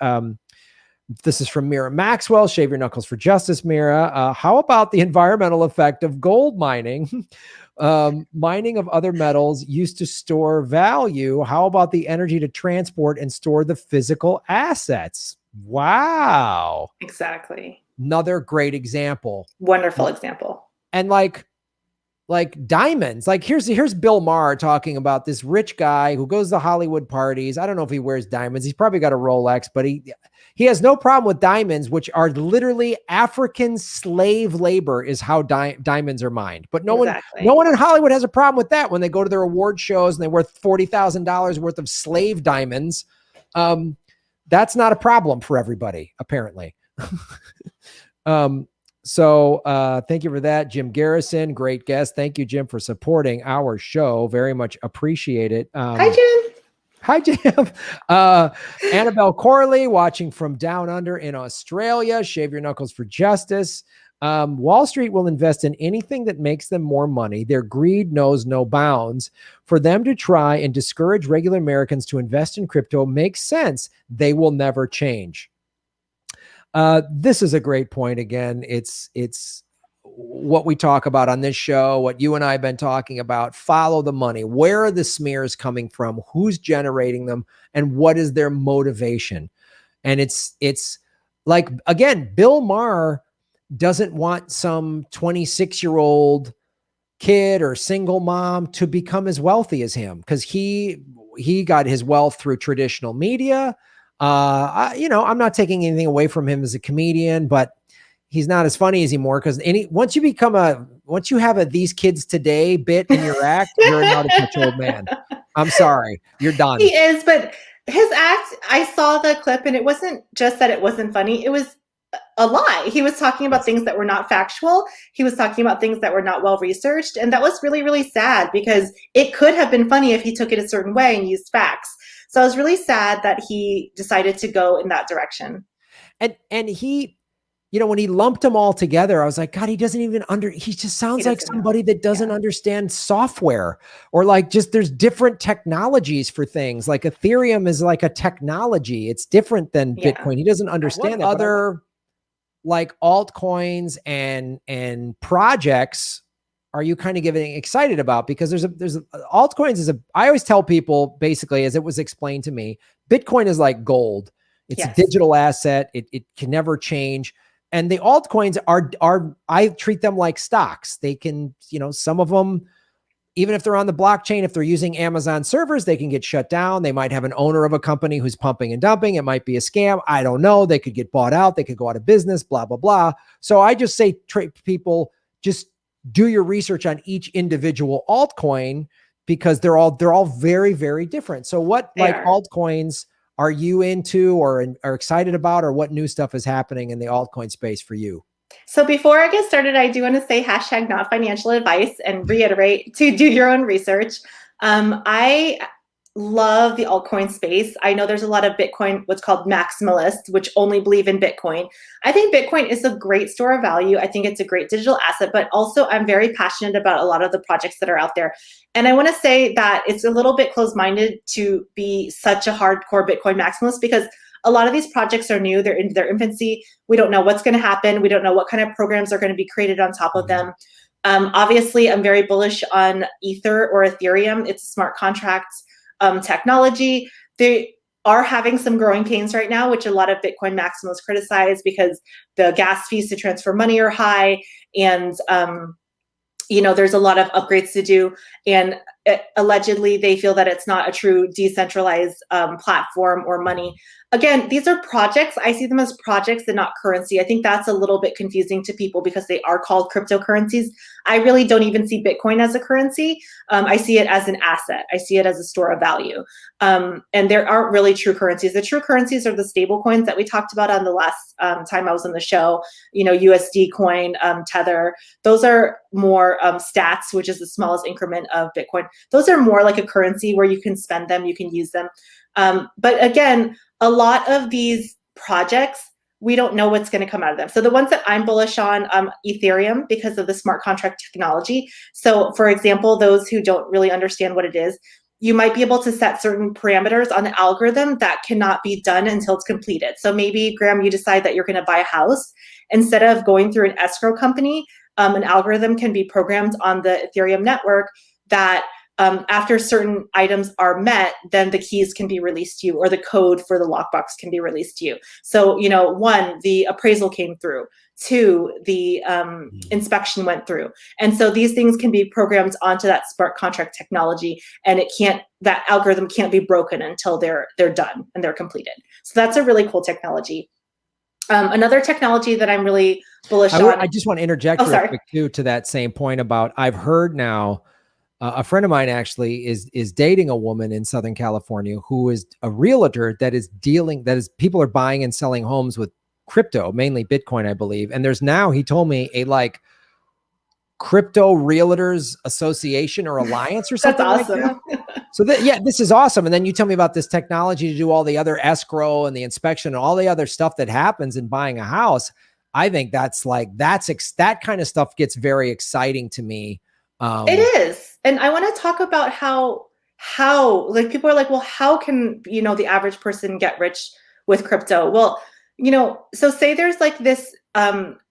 This is from Mira Maxwell. Shave your knuckles for justice, Mira. How about the environmental effect of gold mining? Mining of other metals used to store value. How about the energy to transport and store the physical assets? Wow. Exactly. Another great example. Wonderful example. And like diamonds, like here's Bill Maher talking about this rich guy who goes to Hollywood parties. I don't know if he wears diamonds. He's probably got a Rolex, but he has no problem with diamonds, which are literally African slave labor is how diamonds are mined. But no one in Hollywood has a problem with that when they go to their award shows and they're worth $40,000 worth of slave diamonds. That's not a problem for everybody, apparently. So thank you for that, Jim Garrison. Great guest. Thank you, Jim, for supporting our show. Very much appreciate it. Hi, Jim. Hi, Jim. Annabelle Corley watching from down under in Australia. Shave your knuckles for justice. Wall Street will invest in anything that makes them more money. Their greed knows no bounds. For them to try and discourage regular Americans to invest in crypto makes sense. They will never change. This is a great point. Again, it's what we talk about on this show, what you and I have been talking about. Follow the money. Where are the smears coming from? Who's generating them? And what is their motivation? And it's like, again, Bill Maher doesn't want some 26-year-old kid or single mom to become as wealthy as him because he got his wealth through traditional media. I'm not taking anything away from him as a comedian, but he's not as funny anymore because once you have a these kids today bit in your act, you're an out of touch old man. I'm sorry, you're done. He is, but his act, I saw the clip and it wasn't just that it wasn't funny. It was a lie. He was talking about things that were not factual. He was talking about things that were not well researched. And that was really, really sad because it could have been funny if he took it a certain way and used facts. So I was really sad that he decided to go in that direction. And he, when he lumped them all together, I was like, God, he doesn't even he just sounds like somebody that doesn't understand software or like just there's different technologies for things. Like Ethereum is like a technology. It's different than Bitcoin. He doesn't understand that. Other like altcoins and projects are you kind of getting excited about? Because there's altcoins I always tell people basically, as it was explained to me, Bitcoin is like gold. It's a digital asset. It can never change. And the altcoins are I treat them like stocks. They can, some of them, even if they're on the blockchain, if they're using Amazon servers, they can get shut down. They might have an owner of a company who's pumping and dumping. It might be a scam. I don't know. They could get bought out. They could go out of business, blah, blah, blah. So I just say, people just do your research on each individual altcoin because they're all very, very different. So what altcoins are you into or are excited about, or what new stuff is happening in the altcoin space for you? So before I get started, I do want to say hashtag not financial advice and reiterate to do your own research. I love the altcoin space. I know there's a lot of Bitcoin, what's called maximalists, which only believe in Bitcoin. I think Bitcoin is a great store of value. I think it's a great digital asset, but also I'm very passionate about a lot of the projects that are out there. And I want to say that it's a little bit closed-minded to be such a hardcore Bitcoin maximalist because a lot of these projects are new. They're in their infancy. We don't know what's going to happen. We don't know what kind of programs are going to be created on top of them. Obviously, I'm very bullish on Ether or Ethereum. It's a smart contracts technology. They are having some growing pains right now, which a lot of Bitcoin maximalists criticize because the gas fees to transfer money are high. And, there's a lot of upgrades to do. And allegedly, they feel that it's not a true decentralized platform or money. Again, these are projects. I see them as projects and not currency. I think that's a little bit confusing to people because they are called cryptocurrencies. I really don't even see Bitcoin as a currency. I see it as an asset. I see it as a store of value. And there aren't really true currencies. The true currencies are the stable coins that we talked about on the last time I was on the show, USD coin, Tether. Those are more stats, which is the smallest increment of Bitcoin. Those are more like a currency where you can spend them, you can use them. But again, a lot of these projects, we don't know what's going to come out of them. So the ones that I'm bullish on, Ethereum, because of the smart contract technology. So for example, those who don't really understand what it is, you might be able to set certain parameters on the algorithm that cannot be done until it's completed. So maybe, Graham, you decide that you're going to buy a house. Instead of going through an escrow company, an algorithm can be programmed on the Ethereum network that after certain items are met, then the keys can be released to you, or the code for the lockbox can be released to you. So, 1, the appraisal came through. 2, the inspection went through. And so these things can be programmed onto that smart contract technology, and that algorithm can't be broken until they're done and they're completed. So that's a really cool technology. Another technology that I'm really bullish on. I just want to interject real quick too to that same point about, I've heard now, a friend of mine actually is dating a woman in Southern California who is a realtor people are buying and selling homes with crypto, mainly Bitcoin, I believe. And there's now, he told me, a crypto realtors association or alliance or something. That's awesome. Like that. So this is awesome. And then you tell me about this technology to do all the other escrow and the inspection and all the other stuff that happens in buying a house. I think that kind of stuff gets very exciting to me. It is. And I want to talk about how like people are like, well, how can, the average person get rich with crypto? Well, so say there's like this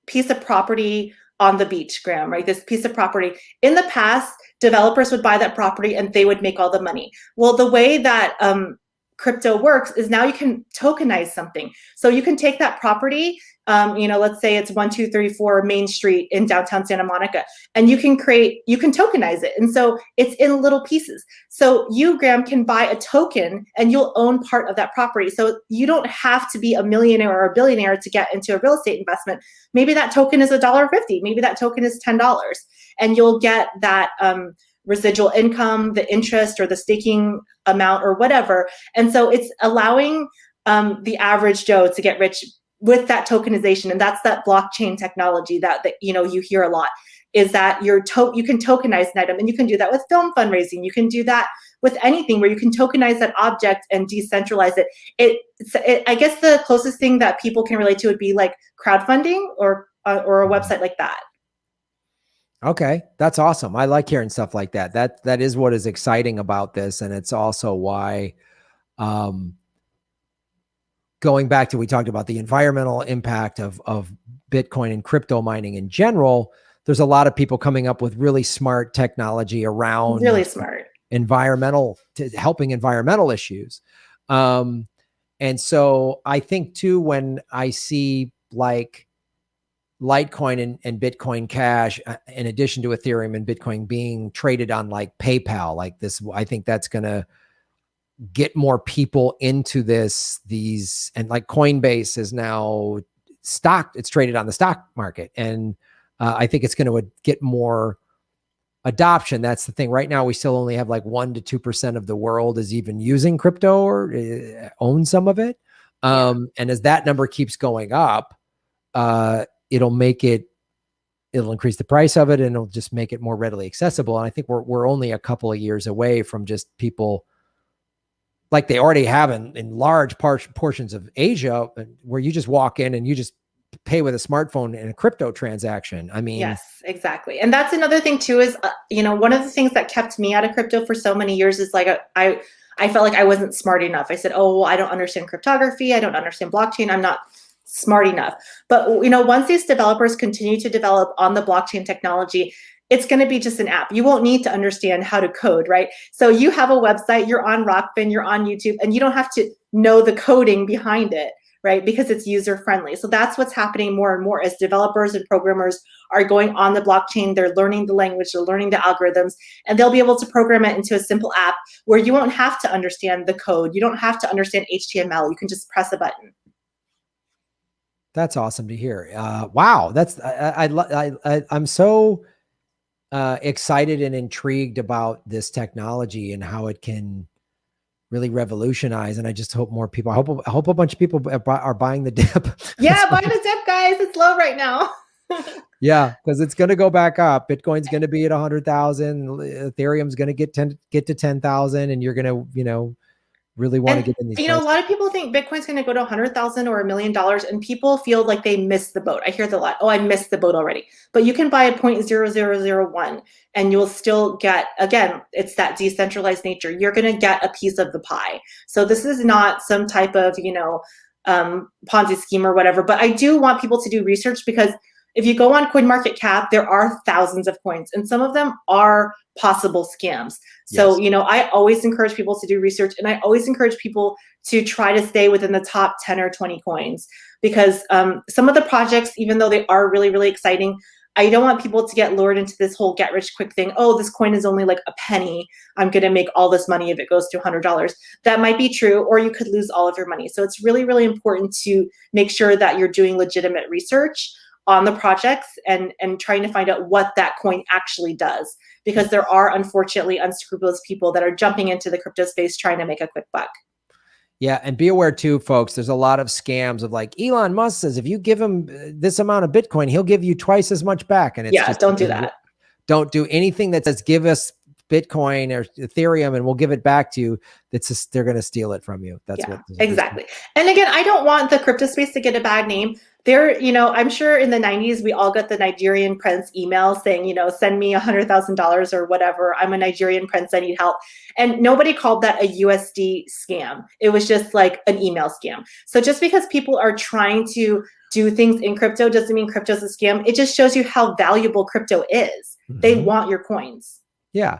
piece of property on the beach, Graham, right? This piece of property. In the past, developers would buy that property and they would make all the money. Well, the way that crypto works is now you can tokenize something. So you can take that property, let's say it's 1234 Main Street in downtown Santa Monica, and you can tokenize it. And so it's in little pieces. So you, Graham, can buy a token and you'll own part of that property. So you don't have to be a millionaire or a billionaire to get into a real estate investment. Maybe that token is $1.50. Maybe that token is $10, and you'll get that residual income, the interest or the staking amount or whatever. And so it's allowing the average Joe to get rich with that tokenization. And that's that blockchain technology that you hear a lot, is that you can tokenize an item, and you can do that with film fundraising. You can do that with anything where you can tokenize that object and decentralize it. I guess the closest thing that people can relate to would be like crowdfunding or a website like that. Okay, that's awesome. I like hearing stuff like that. That is what is exciting about this, and it's also why, going back to, we talked about the environmental impact of Bitcoin and crypto mining in general. There's a lot of people coming up with really smart technology around helping environmental issues, and so I think too, when I see like Litecoin and Bitcoin Cash, in addition to Ethereum and Bitcoin being traded on like PayPal, like this, I think that's going to get more people into these, and like Coinbase is now it's traded on the stock market. And I think it's going to get more adoption. That's the thing. Right now, we still only have like 1% to 2% of the world is even using crypto or own some of it. And as that number keeps going up, it'll increase the price of it, and it'll just make it more readily accessible. And I think we're only a couple of years away from just people, like they already have in large portions of Asia, where you just walk in and you just pay with a smartphone in a crypto transaction. I mean, yes, exactly. And that's another thing too, is, one of the things that kept me out of crypto for so many years is like, I felt like I wasn't smart enough. I said, oh, well, I don't understand cryptography. I don't understand blockchain. I'm not smart enough. But, once these developers continue to develop on the blockchain technology, it's going to be just an app. You won't need to understand how to code, right? So you have a website, you're on Rockfin, you're on YouTube, and you don't have to know the coding behind it, right? Because it's user friendly. So that's what's happening more and more as developers and programmers are going on the blockchain. They're learning the language, they're learning the algorithms, and they'll be able to program it into a simple app where you won't have to understand the code. You don't have to understand HTML. You can just press a button. That's awesome to hear. Wow. That's, I'm so excited and intrigued about this technology and how it can really revolutionize. And I just hope more people, I hope a bunch of people are buying the dip. Yeah, buy the dip, guys. It's low right now. Yeah, because it's going to go back up. Bitcoin's going to be at 100,000. Ethereum's going to get to 10,000, and you're going to, really want to get in these. A lot of people think Bitcoin's going to go to 100,000 or $1 million, and people feel like they missed the boat. I hear that a lot. Oh, I missed the boat already. But you can buy a 0.0001, and you'll still get, again, it's that decentralized nature. You're going to get a piece of the pie. So this is not some type of, Ponzi scheme or whatever. But I do want people to do research, because if you go on CoinMarketCap, there are thousands of coins, and some of them are possible scams. So, Yes. I always encourage people to do research, and I always encourage people to try to stay within the top 10 or 20 coins, because some of the projects, even though they are really, really exciting, I don't want people to get lured into this whole get rich quick thing. Oh, this coin is only like a penny. I'm going to make all this money if it goes to $100. That might be true, or you could lose all of your money. So it's really, really important to make sure that you're doing legitimate research on the projects and trying to find out what that coin actually does, because there are unfortunately unscrupulous people that are jumping into the crypto space trying to make a quick buck. Yeah, and be aware too, folks, there's a lot of scams of like Elon Musk says, if you give him this amount of Bitcoin, he'll give you twice as much back. And it's just, don't do that. Don't do anything that says give us Bitcoin or Ethereum and we'll give it back to you. That's just, they're going to steal it from you. That's what exactly. And again, I don't want the crypto space to get a bad name. There, I'm sure in the 90s, we all got the Nigerian prince email saying, send me $100,000 or whatever. I'm a Nigerian prince. I need help. And nobody called that a USD scam. It was just like an email scam. So just because people are trying to do things in crypto doesn't mean crypto's a scam. It just shows you how valuable crypto is. Mm-hmm. They want your coins. Yeah.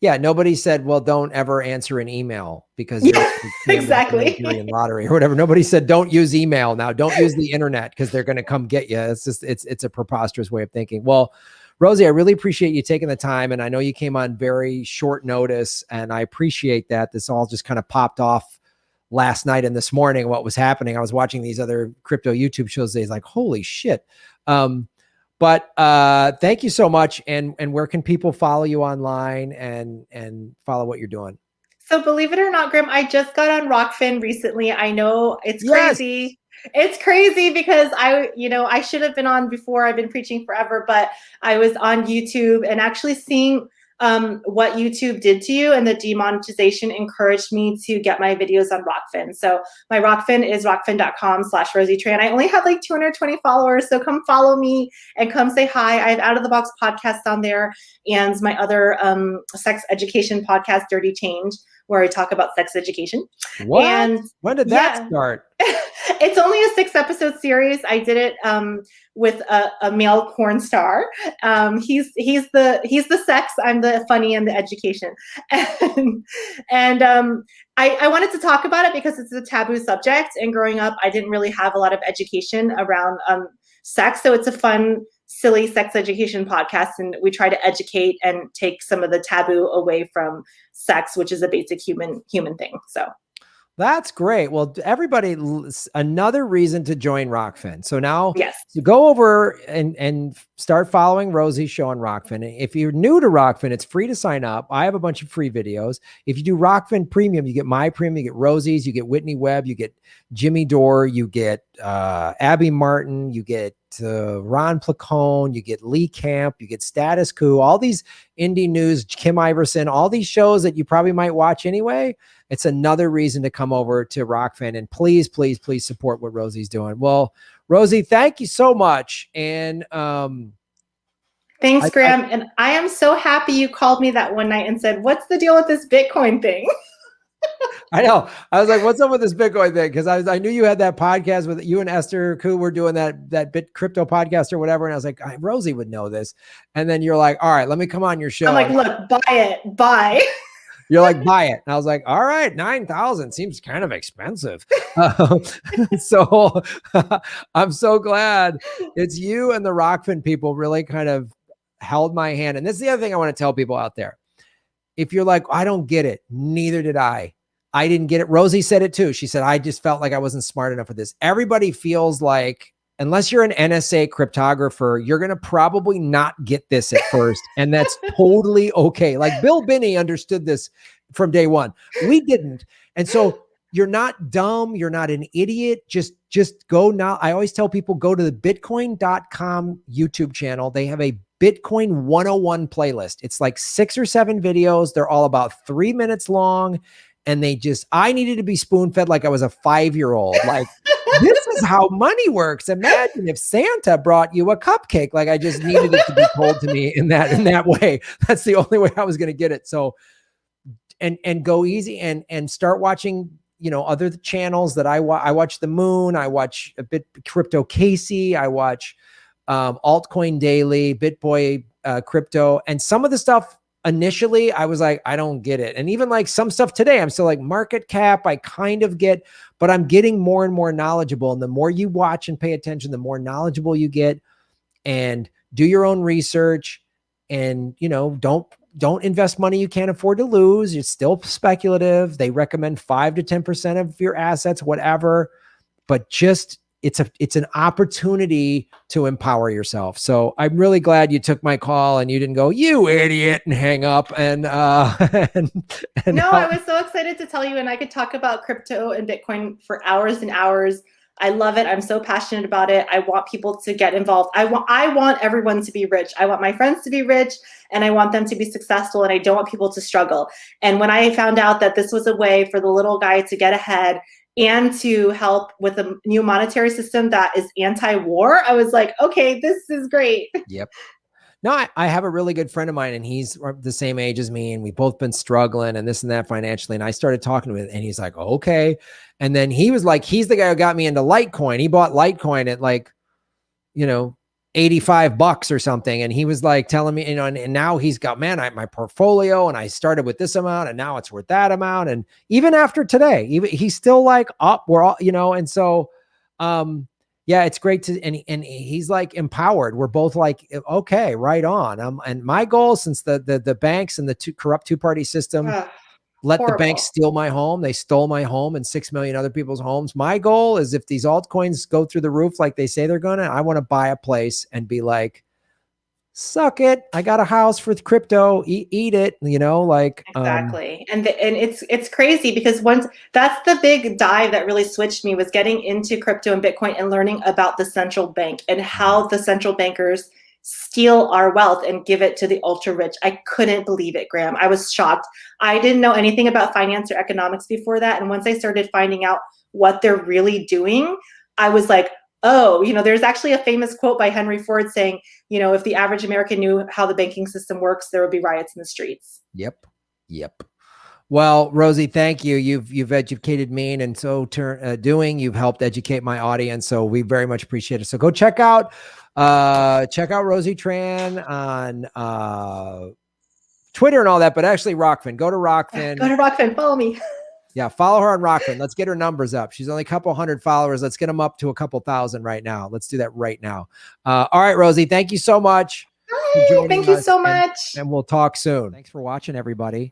Yeah, nobody said, well, don't ever answer an email because exactly Nigerian lottery or whatever. Nobody said, don't use email now. Don't use the internet because they're going to come get you. It's just, it's a preposterous way of thinking. Well, Rosie, I really appreciate you taking the time. And I know you came on very short notice and I appreciate that. This all just kind of popped off last night and this morning, what was happening. I was watching these other crypto YouTube shows. They's like, holy shit. But thank you so much. And where can people follow you online and follow what you're doing? So believe it or not, Grim, I just got on Rockfin recently. I know it's crazy. It's crazy because I should have been on before. I've been preaching forever, but I was on YouTube and actually seeing what YouTube did to you, and the demonetization encouraged me to get my videos on Rockfin. So my Rockfin is rockfin.com/Rosie Tran. I only have like 220 followers. So come follow me and come say hi. I have Out of the Box podcast on there and my other sex education podcast, Dirty Change, where I talk about sex education. What? And when did that start? It's only a 6-episode series. I did it with a male porn star. He's the sex. I'm the funny and the education. And I wanted to talk about it because it's a taboo subject. And growing up, I didn't really have a lot of education around sex. So it's a fun, silly sex education podcast. And we try to educate and take some of the taboo away from sex, which is a basic human thing. So. That's great. Well, everybody, another reason to join Rockfin. So now go over and start following Rosie's show on Rockfin. If you're new to Rockfin, it's free to sign up. I have a bunch of free videos. If you do Rockfin Premium, you get my premium, you get Rosie's, you get Whitney Webb, you get Jimmy Dore, you get Abby Martin, you get Ron Placone, you get Lee Camp, you get Status Quo, all these indie news, Kim Iverson, all these shows that you probably might watch anyway. It's another reason to come over to Rockfin, and please, please, please support what Rosie's doing. Well, Rosie, thank you so much. And thanks, Graham. And I am so happy you called me that one night and said, what's the deal with this Bitcoin thing? I know. I was like, what's up with this Bitcoin thing? Because I knew you had that podcast with you and Esther who were doing that bit crypto podcast or whatever. And I was like, Rosie would know this. And then you're like, all right, let me come on your show. I'm like, look, buy it. Buy. You're like, buy it. And I was like, all right, 9,000 seems kind of expensive. So I'm so glad it's you and the Rockfin people really kind of held my hand. And this is the other thing I want to tell people out there. If you're like, I don't get it, neither did I. I didn't get it. Rosie said it too. She said, I just felt like I wasn't smart enough for this. Everybody feels like, unless you're an NSA cryptographer, you're going to probably not get this at first. And that's totally okay. Like Bill Binney understood this from day one. We didn't. And so you're not dumb. You're not an idiot. Just go now. I always tell people, go to the bitcoin.com YouTube channel. They have a Bitcoin 101 playlist. It's like 6 or 7 videos. They're all about 3 minutes long. And I needed to be spoon-fed like I was a 5-year-old. Like, this is how money works. Imagine if Santa brought you a cupcake. Like, I just needed it to be told to me in that way. That's the only way I was going to get it. So, and go easy and start watching, other channels that I watch The Moon. I watch a bit Crypto Casey. I watch Altcoin Daily, BitBoy Crypto, and some of the stuff. Initially, I was like, I don't get it. And even like some stuff today, I'm still like market cap, I kind of get, but I'm getting more and more knowledgeable. And the more you watch and pay attention, the more knowledgeable you get. And do your own research. And, don't invest money you can't afford to lose. It's still speculative. They recommend 5 to 10% of your assets, whatever. But just it's an opportunity to empower yourself. So I'm really glad you took my call and you didn't go, you idiot, and hang up. And no, I was so excited to tell you, and I could talk about crypto and Bitcoin for hours and hours. I love it. I'm so passionate about it. I want people to get involved. I want everyone to be rich. I want my friends to be rich, and I want them to be successful, and I don't want people to struggle. And when I found out that this was a way for the little guy to get ahead and to help with a new monetary system that is anti-war, I was like, okay, this is great. Yep. No, I have a really good friend of mine, and he's the same age as me, and we've both been struggling and this and that financially. And I started talking to him, and he's like, okay. And then he was like, he's the guy who got me into Litecoin. He bought Litecoin at like, $85 or something. And he was like telling me, and now he's got, my portfolio, and I started with this amount and now it's worth that amount. And even after today, he's still like up, we're all, and so, yeah, it's great to, and he's like empowered. We're both like, okay, right on. And my goal, since the banks and the corrupt two-party system, let Horrible. the banks steal my home. They stole my home and 6 million other people's homes. My goal is, if these altcoins go through the roof like they say they're going to, I want to buy a place and be like, suck it. I got a house for crypto. Eat it. Exactly. And it's crazy, because once that's the big dive that really switched me, was getting into crypto and Bitcoin and learning about the central bank and how the central bankers steal our wealth and give it to the ultra rich. I couldn't believe it, Graham. I was shocked. I didn't know anything about finance or economics before that. And once I started finding out what they're really doing, I was like, oh, there's actually a famous quote by Henry Ford saying, if the average American knew how the banking system works, there would be riots in the streets. Yep. Well, Rosie, thank you. You've educated me, and so you've helped educate my audience. So we very much appreciate it. So go check out Rosie Tran on Twitter and all that, but actually Rockfin. Go to Rockfin. Go to Rockfin. Follow me. Yeah, follow her on Rockfin. Let's get her numbers up. She's only a couple hundred followers. Let's get them up to a couple thousand right now. Let's do that right now. All right, Rosie, thank you so much. Hi, thank you so much. And we'll talk soon. Thanks for watching, everybody.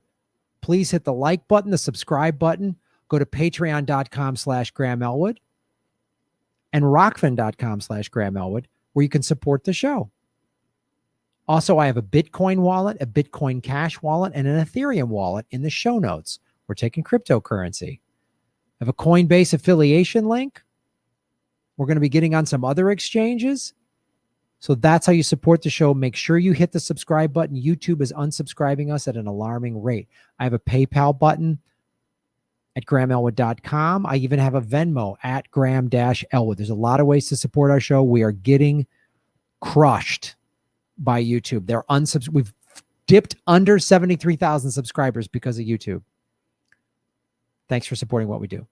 Please hit the like button, the subscribe button. Go to patreon.com/Graham Elwood and rockfin.com/Graham Elwood, where you can support the show. Also, I have a Bitcoin wallet, a Bitcoin Cash wallet, and an Ethereum wallet in the show notes. We're taking cryptocurrency. I have a Coinbase affiliation link. We're going to be getting on some other exchanges. So that's how you support the show. Make sure you hit the subscribe button. YouTube is unsubscribing us at an alarming rate. I have a PayPal button at grahamelwood.com. I even have a Venmo at Graham-Elwood. There's a lot of ways to support our show. We are getting crushed by YouTube. We've dipped under 73,000 subscribers because of YouTube. Thanks for supporting what we do.